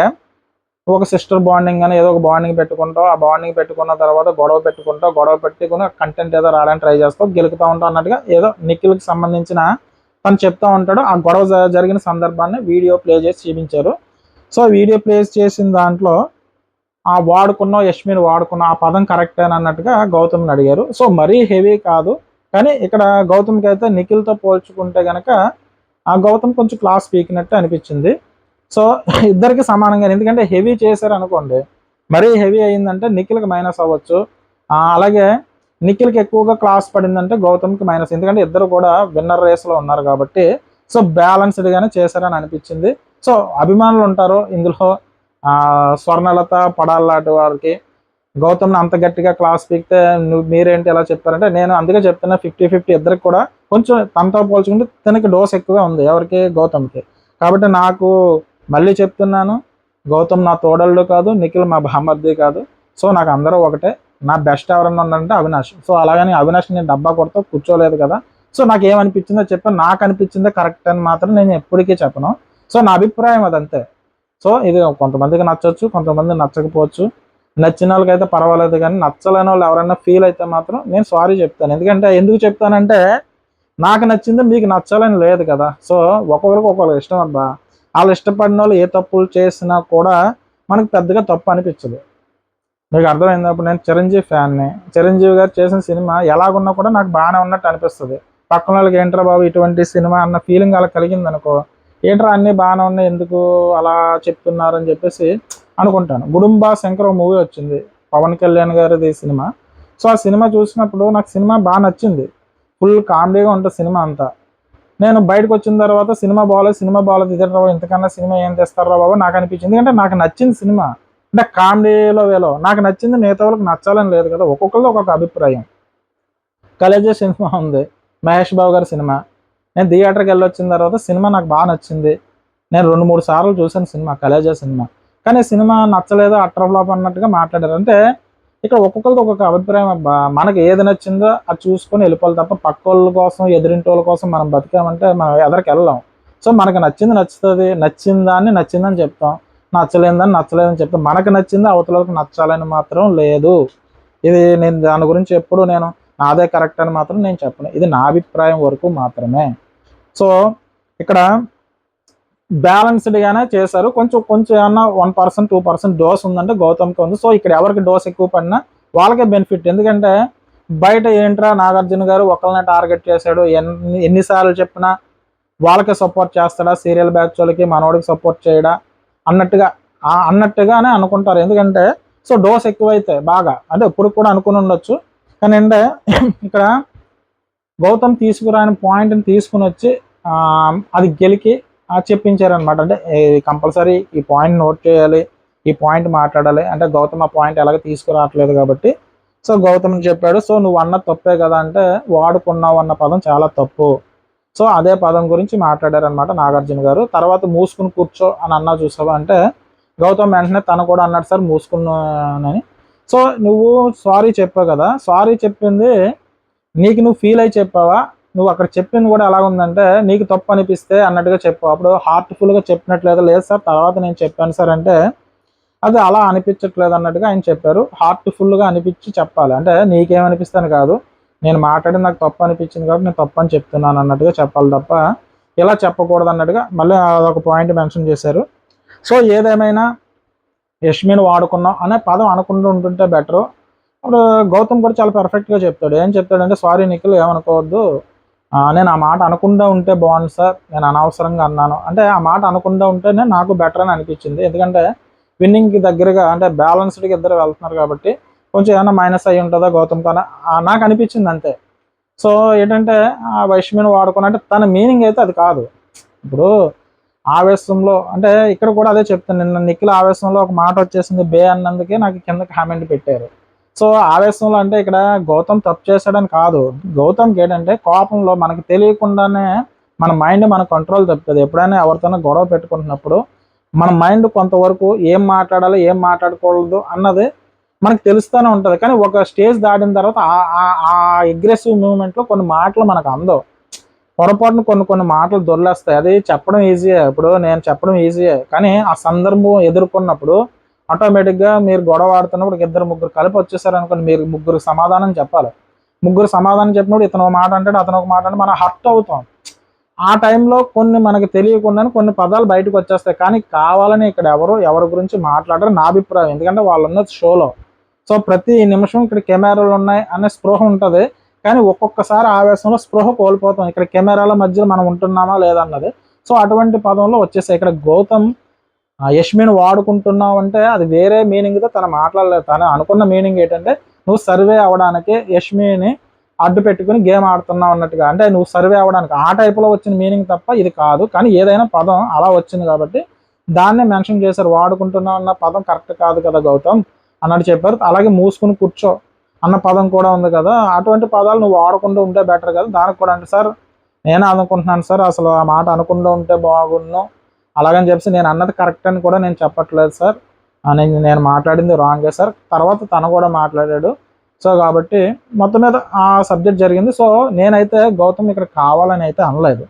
ఒక సిస్టర్ బాండింగ్ అని ఏదో ఒక బాండింగ్ పెట్టుకుంటావు, ఆ బాండింగ్ పెట్టుకున్న తర్వాత గొడవ పెట్టుకుని కంటెంట్ ఏదో రావడానికి ట్రై చేస్తావు, గెలుకుతూ ఉంటావు అన్నట్టుగా ఏదో నిఖిల్కి సంబంధించిన తను చెప్తా ఉంటాడు. ఆ గొడవ జరిగిన సందర్భాన్ని వీడియో ప్లే చేసి చూపించారు. సో వీడియో ప్లే చేసిన దాంట్లో ఆ యష్మిని వాడుకున్న ఆ పదం కరెక్టేనా అన్నట్టుగా గౌతమ్ని అడిగారు. సో మరీ హెవీ కాదు, కానీ ఇక్కడ గౌతమ్కి అయితే నిఖిల్తో పోల్చుకుంటే కనుక ఆ గౌతమ్ కొంచెం క్లాస్ పీకినట్టు అనిపించింది. సో ఇద్దరికి సమానంగా, ఎందుకంటే హెవీ చేశారు అనుకోండి, మరీ హెవీ అయిందంటే నిఖిల్కి మైనస్ అవ్వచ్చు, అలాగే నిఖిల్కి ఎక్కువగా క్లాస్ పడిందంటే గౌతమ్కి మైనస్, ఎందుకంటే ఇద్దరు కూడా విన్నర్ రేస్లో ఉన్నారు కాబట్టి. సో బ్యాలెన్స్డ్గానే చేశారని అనిపించింది. సో అభిమానులు ఉంటారు ఇందులో, స్వర్ణలత పడాలాంటి వారికి గౌతమ్ని అంత గట్టిగా క్లాస్ పీకితే మీరేంటి ఎలా చెప్పారంటే నేను అందుకే చెప్తున్నా 50-50 ఇద్దరికి కూడా కొంచెం తనతో పోల్చుకుంటే తనకి డోస్ ఎక్కువగా ఉంది, ఎవరికి గౌతమ్కి. కాబట్టి నాకు మళ్ళీ చెప్తున్నాను, గౌతమ్ నా తోడళ్ళు కాదు, నిఖిల్ మా బామర్ది కాదు. సో నాకు అందరూ ఒకటే, నా బెస్ట్ ఎవరన్నా ఉన్నారంటే అవినాష్. సో అలాగని అవినాష్ నేను డబ్బా కొడుతూ కూర్చోలేదు కదా. సో నాకు ఏమనిపించిందో చెప్పాను, నాకు అనిపించిందే కరెక్ట్ అని మాత్రం నేను ఎప్పటికీ చెప్పను. సో నా అభిప్రాయం అదంతే. సో ఇది కొంతమందికి నచ్చవచ్చు, కొంతమంది నచ్చకపోవచ్చు. నచ్చిన వాళ్ళకైతే పర్వాలేదు, కానీ నచ్చలేని వాళ్ళు ఎవరైనా ఫీల్ అయితే మాత్రం నేను సారీ చెప్తాను. ఎందుకు చెప్తానంటే నాకు నచ్చింది మీకు నచ్చాలని లేదు కదా. సో ఒక్కొక్కరికి ఇష్టం అబ్బా, వాళ్ళు ఇష్టపడిన వాళ్ళు ఏ తప్పులు చేసినా కూడా మనకు పెద్దగా తప్పు అనిపించదు. మీకు అర్థమైంది. అప్పుడు నేను చిరంజీవి ఫ్యాన్ని, చిరంజీవి గారు చేసిన సినిమా ఎలాగున్నా కూడా నాకు బాగానే ఉన్నట్టు అనిపిస్తుంది. పక్కన వాళ్ళకి ఏంట్రా బాబు ఇటువంటి సినిమా అన్న ఫీలింగ్ అలా కలిగింది అనుకో, ఏంట్రా అన్నీ బాగానే ఉన్నాయి ఎందుకు అలా చెప్తున్నారు అని చెప్పేసి అనుకుంటాను. గుడుంబా శంకర్ మూవీ వచ్చింది, పవన్ కళ్యాణ్ గారిది సినిమా. సో ఆ సినిమా చూసినప్పుడు నాకు సినిమా బాగా నచ్చింది, ఫుల్ కామెడీగా ఉంటుంది సినిమా అంతా. నేను బయటకు వచ్చిన తర్వాత సినిమా బాగాలేదు ఇద్దరు ఇంతకన్నా సినిమా ఏం తెస్తారా బాబు నాకు అనిపించింది. ఎందుకంటే నాకు నచ్చింది సినిమా, అంటే కామెడీలో వేలో నాకు నచ్చింది, మిగతా వాళ్ళకి నచ్చాలని లేదు కదా, ఒక్కొక్కరిది ఒక్కొక్క అభిప్రాయం. కలేజా సినిమా ఉంది, మహేష్ బాబు గారి సినిమా. నేను థియేటర్కి వెళ్ళి వచ్చిన తర్వాత సినిమా నాకు బాగా నచ్చింది, నేను 2-3 సార్లు చూసాను సినిమా, కలేజా సినిమా. కానీ సినిమా నచ్చలేదు, అట్టర్ ఫ్లాప్ అన్నట్టుగా మాట్లాడారు. అంటే ఇక్కడ ఒక్కొక్కరికి ఒక్కొక్క అభిప్రాయం అబ్బా, మనకి ఏది నచ్చిందో అది చూసుకొని వెళ్ళిపోవాలి తప్ప పక్క వాళ్ళ కోసం ఎదురింటి వాళ్ళ కోసం మనం బతికామంటే మనం ఎదరికి వెళ్ళాం. సో మనకు నచ్చింది నచ్చుతుంది, నచ్చిందాన్ని నచ్చిందని చెప్తాం, నచ్చలేదని నచ్చలేదని చెప్తాం. మనకు నచ్చింది అవతలకి నచ్చాలని మాత్రం లేదు. ఇది నేను దాని గురించి ఎప్పుడు నేను నాదే కరెక్ట్ అని మాత్రం నేను చెప్పను, ఇది నా అభిప్రాయం వరకు మాత్రమే. సో ఇక్కడ బ్యాలెన్స్డ్గానే చేశారు, కొంచెం ఏమన్నా 1% 2% డోస్ ఉందంటే గౌతమ్కి ఉంది. సో ఇక్కడ ఎవరికి డోస్ ఎక్కువ పడినా వాళ్ళకే బెనిఫిట్. ఎందుకంటే బయట ఏంట్రా నాగార్జున గారు ఒకళ్ళనే టార్గెట్ చేశాడు, ఎన్నిసార్లు చెప్పినా వాళ్ళకే సపోర్ట్ చేస్తాడా, సీరియల్ బ్యాచ్ వాళ్ళకి మనోడికి సపోర్ట్ చేయడా అన్నట్టుగానే అనుకుంటారు. ఎందుకంటే సో డోస్ ఎక్కువైతే బాగా, అంటే ఇప్పుడు కూడా అనుకుని ఉండొచ్చు, కానీ అంటే ఇక్కడ గౌతమ్ తీసుకురాని పాయింట్ని తీసుకుని వచ్చి అది గెలికి చెప్పించారనమాట. అంటే కంపల్సరీ ఈ పాయింట్ నోట్ చేయాలి, ఈ పాయింట్ మాట్లాడాలి. అంటే గౌతమ్ ఆ పాయింట్ ఎలాగ తీసుకురావట్లేదు కాబట్టి సో గౌతమ్ చెప్పాడు, సో నువ్వు అన్న తప్పే కదా అంటే వాడుకున్నావు అన్న పదం చాలా తప్పు. సో అదే పదం గురించి మాట్లాడారనమాట నాగార్జున గారు. తర్వాత మూసుకుని కూర్చో అని అన్నా చూసావా అంటే గౌతమ్ వెంటనే తను కూడా అన్నాడు, సార్ మూసుకున్నానని. సో నువ్వు సారీ చెప్పావు కదా, సారీ చెప్పింది నీకు నువ్వు ఫీల్ అయి చెప్పావా, నువ్వు అక్కడ చెప్పింది కూడా ఎలా ఉందంటే నీకు తప్పు అనిపిస్తే అన్నట్టుగా చెప్పావు. అప్పుడు హార్ట్ఫుల్గా చెప్పినట్లేదు. లేదు సార్ తర్వాత నేను చెప్పాను సార్ అంటే అది అలా అనిపించట్లేదు అన్నట్టుగా ఆయన చెప్పారు. హార్ట్ఫుల్గా అనిపించి చెప్పాలి. అంటే నీకేమనిపిస్తాను కాదు, నేను మాట్లాడి నాకు తప్పు అనిపించింది కాబట్టి నేను తప్పు అని చెప్తున్నాను అన్నట్టుగా చెప్పాలి తప్ప ఇలా చెప్పకూడదు అన్నట్టుగా మళ్ళీ అదొక పాయింట్ మెన్షన్ చేశారు. సో ఏదేమైనా యష్మిని వాడుకున్నాం అనే పదం అనుకుంటూ ఉంటుంటే బెటరు. అప్పుడు గౌతమ్ కూడా చాలా పర్ఫెక్ట్గా చెప్తాడు. ఏం చెప్తాడంటే, సారీ నిఖిల్ ఏమనుకోవద్దు, నేను ఆ మాట అనకుండా ఉంటే బాగుంది సార్, నేను అనవసరంగా అన్నాను అంటే ఆ మాట అనకుండా ఉంటేనే నాకు బెటర్ అని అనిపించింది. ఎందుకంటే విన్నింగ్కి దగ్గరగా అంటే బ్యాలెన్స్డ్కి ఇద్దరు వెళ్తున్నారు కాబట్టి కొంచెం ఏమైనా మైనస్ అయ్యి ఉంటుందా గౌతమ్ కన్నా నాకు అనిపించింది అంతే. సో ఏంటంటే ఆ వైష్మిని వాడుకున్నా అంటే తన మీనింగ్ అయితే అది కాదు. ఇప్పుడు ఆవేశంలో అంటే ఇక్కడ కూడా అదే చెప్తాను, నిన్న నిఖిల్ ఆవేశంలో ఒక మాట వచ్చేసింది బే అన్నందుకే నాకు కింద కామెంట్ పెట్టారు. సో ఆవేశంలో అంటే ఇక్కడ గౌతమ్ తప్పు చేశాడని కాదు, గౌతమ్కి ఏంటంటే కోపంలో మనకి తెలియకుండానే మన మైండ్ మన కంట్రోల్ తప్పుతుంది. ఎప్పుడైనా ఎవరితోనో గొడవ పెట్టుకుంటున్నప్పుడు మన మైండ్ కొంతవరకు ఏం మాట్లాడాలి ఏం మాట్లాడకూడదు అన్నది మనకు తెలుస్తూనే ఉంటుంది. కానీ ఒక స్టేజ్ దాటిన తర్వాత ఆ అగ్రెసివ్ మూమెంట్లో కొన్ని మాటలు మనకు అందవు, పొరపాటున కొన్ని మాటలు దొర్లేస్తాయి. అది చెప్పడం ఈజీయే, ఇప్పుడు నేను చెప్పడం ఈజీయే, కానీ ఆ సందర్భం ఎదుర్కొన్నప్పుడు ఆటోమేటిక్గా మీరు గొడవ ఆడుతున్నప్పుడు ఇద్దరు ముగ్గురు కలిపి వచ్చేసారు అనుకోండి, మీరు ముగ్గురు సమాధానం చెప్పాలి. ముగ్గురు సమాధానం చెప్పినప్పుడు ఇతను ఒక మాట అంటాడు అతను ఒక మాట అంటే మనం హర్ట్ అవుతాం. ఆ టైంలో కొన్ని మనకి తెలియకుండానే కొన్ని పదాలు బయటకు వచ్చేస్తాయి. కానీ కావాలని ఇక్కడ ఎవరి గురించి మాట్లాడరు నా అభిప్రాయం. ఎందుకంటే వాళ్ళు ఉన్నది షోలో, సో ప్రతి నిమిషం ఇక్కడ కెమెరాలు ఉన్నాయి అనే స్పృహ ఉంటుంది. కానీ ఒక్కొక్కసారి ఆవేశంలో స్పృహ కోల్పోతాం, ఇక్కడ కెమెరాల మధ్యలో మనం ఉంటున్నామా లేదన్నది. సో అటువంటి పదంలో వచ్చేసాయి. ఇక్కడ గౌతమ్ యష్మిని వాడుకుంటున్నావు అంటే అది వేరే మీనింగ్తో తను మాట్లాడలేదు. తను అనుకున్న మీనింగ్ ఏంటంటే నువ్వు సర్వే అవ్వడానికి యష్మిని అడ్డు పెట్టుకుని గేమ్ ఆడుతున్నావు అన్నట్టుగా, అంటే నువ్వు సర్వే అవ్వడానికి ఆ టైప్లో వచ్చిన మీనింగ్ తప్ప ఇది కాదు. కానీ ఏదైనా పదం అలా వచ్చింది కాబట్టి దాన్నే మెన్షన్ చేశారు. వాడుకుంటున్నావు అన్న పదం కరెక్ట్ కాదు కదా గౌతమ్ అన్నట్టు చెప్పారు. అలాగే మూసుకుని కూర్చో అన్న పదం కూడా ఉంది కదా, అటువంటి పదాలు నువ్వు వాడకుండా ఉంటే బెటర్ కదా. దానికి కూడా అంటే సార్ నేనే అనుకుంటున్నాను సార్, అసలు ఆ మాట అనకుండా ఉంటే బాగున్ను అలాగని చెప్పి నేను అన్నది కరెక్ట్ అని కూడా నేను చెప్పట్లేదు సార్, నేను మాట్లాడింది రాంగే సార్. తర్వాత తను కూడా మాట్లాడాడు. సో కాబట్టి మొత్తం మీద ఆ సబ్జెక్ట్ జరిగింది. సో నేనైతే గౌతమ్ ఇక్కడ కావాలని అయితే అనలేదు.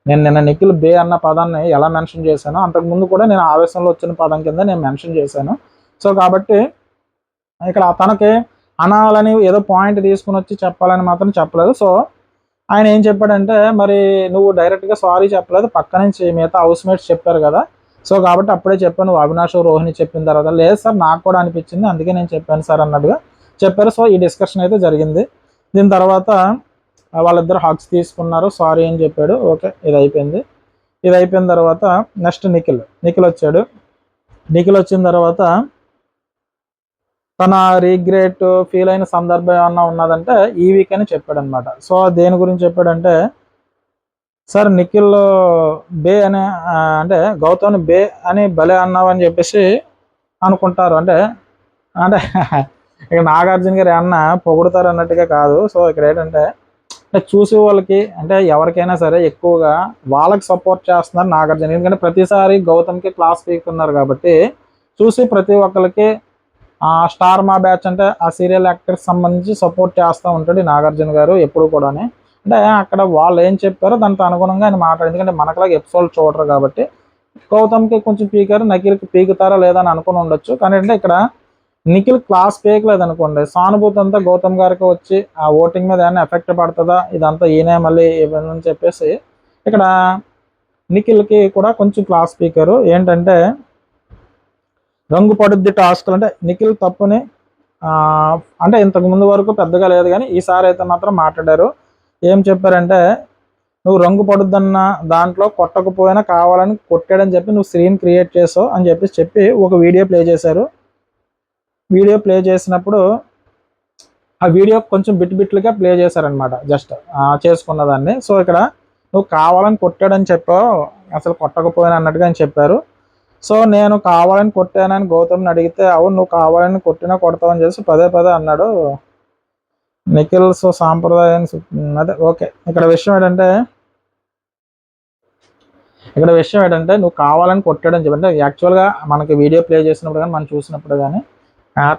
నేను నిన్న నిఖిల్ బే అన్న పదాన్ని ఎలా మెన్షన్ చేశానో అంతకుముందు కూడా నేను ఆవేశంలో వచ్చిన పదం కింద నేను మెన్షన్ చేశాను. సో కాబట్టి ఇక్కడ తనకి అనాలని ఏదో పాయింట్ తీసుకుని వచ్చి చెప్పాలని మాత్రం చెప్పలేదు. సో ఆయన ఏం చెప్పాడంటే, మరి నువ్వు డైరెక్ట్గా సారీ చెప్పలేదు, పక్క నుంచి మిగతా హౌస్ మేట్స్ చెప్పారు కదా, సో కాబట్టి అప్పుడే చెప్పాను, నువ్వు అవినాష్ రోహిణి చెప్పిన తర్వాత లేదు సార్ నాకు కూడా అనిపించింది అందుకే నేను చెప్పాను సార్ అన్నట్టుగా చెప్పారు. సో ఈ డిస్కషన్ అయితే జరిగింది. దీని తర్వాత వాళ్ళిద్దరు హగ్స్ తీసుకున్నారు, సారీ అని చెప్పాడు. ఓకే ఇది అయిపోయింది. ఇది అయిపోయిన తర్వాత నెక్స్ట్ నిఖిల్ వచ్చాడు. నిఖిల్ వచ్చిన తర్వాత తన రీగ్రెట్ ఫీల్ అయిన సందర్భం ఏమన్నా ఉన్నదంటే ఈ వీక్ అని చెప్పాడు అనమాట. సో దేని గురించి చెప్పాడంటే, సార్ నిఖిల్ బే అనే అంటే గౌతమ్ని బే అని భలే అన్నావు అని చెప్పేసి అనుకుంటారు. అంటే అంటే ఇక్కడ నాగార్జున గారు ఏమన్నా పొగుడుతారు అన్నట్టుగా కాదు. సో ఇక్కడ ఏంటంటే చూసే వాళ్ళకి అంటే ఎవరికైనా సరే ఎక్కువగా వాళ్ళకి సపోర్ట్ చేస్తున్నారు నాగార్జున. ఎందుకంటే ప్రతిసారి గౌతమ్కి క్లాస్ పీకుతున్నారు కాబట్టి చూసి ప్రతి ఒక్కరికి స్టార్ మా బ్యాచ్ అంటే ఆ సీరియల్ యాక్టర్కి సంబంధించి సపోర్ట్ చేస్తూ ఉంటాడు నాగార్జున గారు ఎప్పుడు కూడా. అంటే అక్కడ వాళ్ళు ఏం చెప్పారో దానికి అనుగుణంగా ఆయన మాట్లాడు. ఎందుకంటే మనకులాగా ఎపిసోడ్ చూడరు కాబట్టి గౌతమ్కి కొంచెం పీకారు, నిఖిల్కి పీకుతారా లేదా అని అనుకుని ఉండొచ్చు. కానీ అంటే ఇక్కడ నిఖిల్ క్లాస్ పీకలేదు అనుకోండి, సానుభూతి అంతా గౌతమ్ గారికి వచ్చి ఆ ఓటింగ్ మీద ఏమైనా ఎఫెక్ట్ పడుతుందా ఇదంతా ఈయనే మళ్ళీ అని చెప్పేసి ఇక్కడ నిఖిల్కి కూడా కొంచెం క్లాస్ పీకారు. ఏంటంటే రంగు పడుద్ది టాస్క్లు అంటే నిఖిల్ తప్పుని అంటే ఇంతకు ముందు వరకు పెద్దగా లేదు కానీ ఈసారి అయితే మాత్రం మాట్లాడారు. ఏం చెప్పారంటే, నువ్వు రంగు పడుద్దన్న దాంట్లో కొట్టకపోయినా కావాలని కొట్టాడని చెప్పి నువ్వు స్క్రీన్ క్రియేట్ చేసావు అని చెప్పి ఒక వీడియో ప్లే చేశారు. వీడియో ప్లే చేసినప్పుడు ఆ వీడియో కొంచెం బిట్లుగా ప్లే చేశారనమాట, జస్ట్ చేసుకున్న దాన్ని. సో ఇక్కడ నువ్వు కావాలని కొట్టాడని చెప్పావు, అసలు కొట్టకపోయాను అన్నట్టుగా అని చెప్పారు. సో నేను కావాలని కొట్టానని గౌతమ్ని అడిగితే, అవును నువ్వు కావాలని కొట్టినా కొడతావని చెప్పేసి పదే పదే అన్నాడు నిఖిల్. సో సాంప్రదాయాన్ని అదే ఓకే. ఇక్కడ విషయం ఏంటంటే నువ్వు కావాలని కొట్టాడని చెప్పి, అంటే యాక్చువల్గా మనకి వీడియో ప్లే చేసినప్పుడు కానీ మనం చూసినప్పుడు కానీ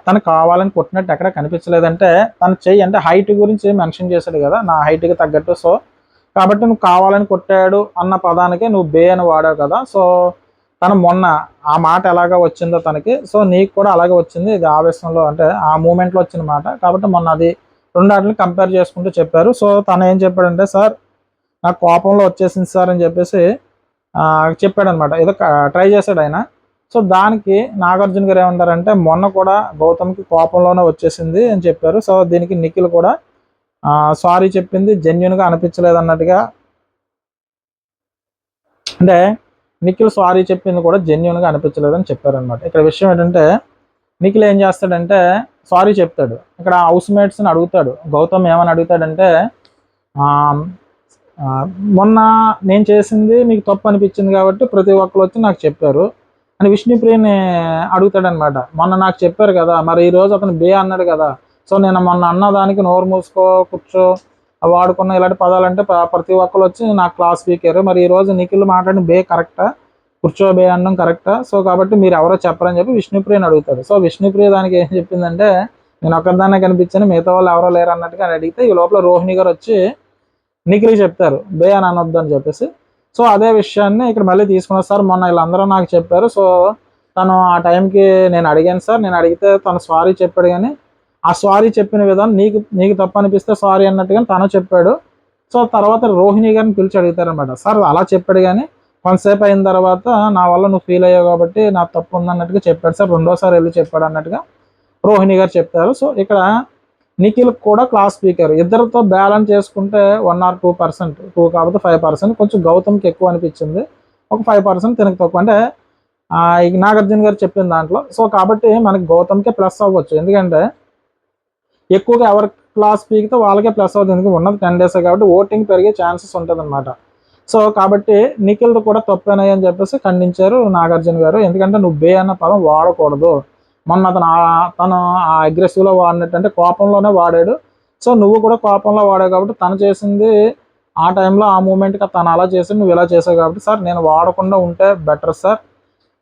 తను కావాలని కొట్టినట్టు ఎక్కడ కనిపించలేదంటే, తన చెయ్యి అంటే హైట్ గురించి మెన్షన్ చేశాడు కదా, నా హైట్కి తగ్గట్టు. సో కాబట్టి నువ్వు కావాలని కొట్టాడు అన్న పదానికి నువ్వు బే అని వాడావు కదా. సో తను మొన్న ఆ మాట ఎలాగ వచ్చిందో తనకి, సో నీకు కూడా అలాగే వచ్చింది. ఇది ఆవేశంలో అంటే ఆ మూమెంట్లో వచ్చిన మాట కాబట్టి మొన్న అది రెండు వాటిని కంపేర్ చేసుకుంటూ చెప్పారు. సో తను ఏం చెప్పాడంటే, సార్ నాకు కోపంలో వచ్చేసింది సార్ అని చెప్పేసి చెప్పాడనమాట. ఏదో ట్రై చేశాడు ఆయన. సో దానికి నాగార్జున గారు ఏమంటారంటే, మొన్న కూడా గౌతమ్కి కోపంలోనే వచ్చేసింది అని చెప్పారు. సో దీనికి నిఖిల్ కూడా సారీ చెప్పింది జెన్యున్గా అనిపించలేదు అన్నట్టుగా, అంటే నిఖిల్ సారీ చెప్పింది కూడా జెన్యున్గా అనిపించలేదు అని చెప్పారనమాట. ఇక్కడ విషయం ఏంటంటే, నిఖిల్ ఏం చేస్తాడంటే సారీ చెప్తాడు. ఇక్కడ హౌస్ మేట్స్ని అడుగుతాడు. గౌతమ్ ఏమని అడుగుతాడంటే, మొన్న నేను చేసింది మీకు తప్పు అనిపించింది కాబట్టి ప్రతి ఒక్కరు వచ్చి నాకు చెప్పారు అని విష్ణుప్రియని అడుగుతాడనమాట. మొన్న నాకు చెప్పారు కదా, మరి ఈరోజు అతను బే అన్నాడు కదా, సో నేను మొన్న అన్నదానికి నోరు మూసుకో కూర్చో వాడుకున్న ఇలాంటి పదాలంటే ప్రతి ఒక్కరు వచ్చి నాకు క్లాస్ స్పీకర్, మరి ఈరోజు నిఖిల్ మాట్లాడిన బే కరెక్టా, కూర్చో బే అనడం కరెక్టా, సో కాబట్టి మీరు ఎవరో చెప్పరని చెప్పి విష్ణుప్రియని అడుగుతాడు. సో విష్ణుప్రియ దానికి ఏం చెప్పిందంటే, నేను ఒక్కదాన్నే కనిపించాను, మిగతా వాళ్ళు ఎవరో లేరు అన్నట్టుగా అడిగితే, ఈ లోపల రోహిణి గారు వచ్చి నిఖిల్ చెప్తారు బే అని అనొద్దు అని చెప్పేసి. సో అదే విషయాన్ని ఇక్కడ మళ్ళీ తీసుకున్నారు. సార్ మొన్న వీళ్ళందరూ నాకు చెప్పారు, సో తను ఆ టైంకి నేను అడిగాను సార్, నేను అడిగితే తను సారీ చెప్పాడు, కానీ ఆ సారీ చెప్పిన విధానం నీకు తప్పు అనిపిస్తే సారీ అన్నట్టుగా తను చెప్పాడు. సో తర్వాత రోహిణి గారిని పిలిచి అడుగుతారనమాట, సార్ అలా చెప్పాడు కానీ కొంతసేపు అయిన తర్వాత నా వల్ల నువ్వు ఫీల్ అయ్యావు కాబట్టి నా తప్పు ఉందన్నట్టుగా చెప్పాడు సార్, రెండోసారి వెళ్ళి చెప్పాడు అన్నట్టుగా రోహిణి గారు చెప్తారు. సో ఇక్కడ నిఖిల్ కూడా క్లాస్ స్పీకర్, ఇద్దరితో బ్యాలెన్స్ చేసుకుంటే 1 or 2%, 2 కాకపోతే 5%, కొంచెం గౌతమ్కి ఎక్కువ అనిపించింది, ఒక 5% తినకు తక్కువ, అంటే నాగార్జున గారు చెప్పిన దాంట్లో. సో కాబట్టి మనకి గౌతమ్కే ప్లస్ అవ్వచ్చు, ఎందుకంటే ఎక్కువగా ఎవరి క్లాస్ పీకితే వాళ్ళకే ప్లస్ అవుతుంది, ఎందుకంటే ఉన్నది 10 days కాబట్టి ఓటింగ్ పెరిగే ఛాన్సెస్ ఉంటుంది అనమాట. సో కాబట్టి నిఖిల్ కూడా తప్పేనాయి అని చెప్పేసి ఖండించారు నాగార్జున గారు, ఎందుకంటే నువ్వు బే అన్న పదం వాడకూడదు, మొన్న తను ఆ అగ్రెసివ్లో వాడినట్టు అంటే కోపంలోనే వాడాడు. సో నువ్వు కూడా కోపంలో వాడావు కాబట్టి తను చేసింది ఆ టైంలో ఆ మూమెంట్కి తను అలా చేసి నువ్వు ఇలా చేసావు కాబట్టి సార్ నేను వాడకుండా ఉంటే బెటర్ సార్,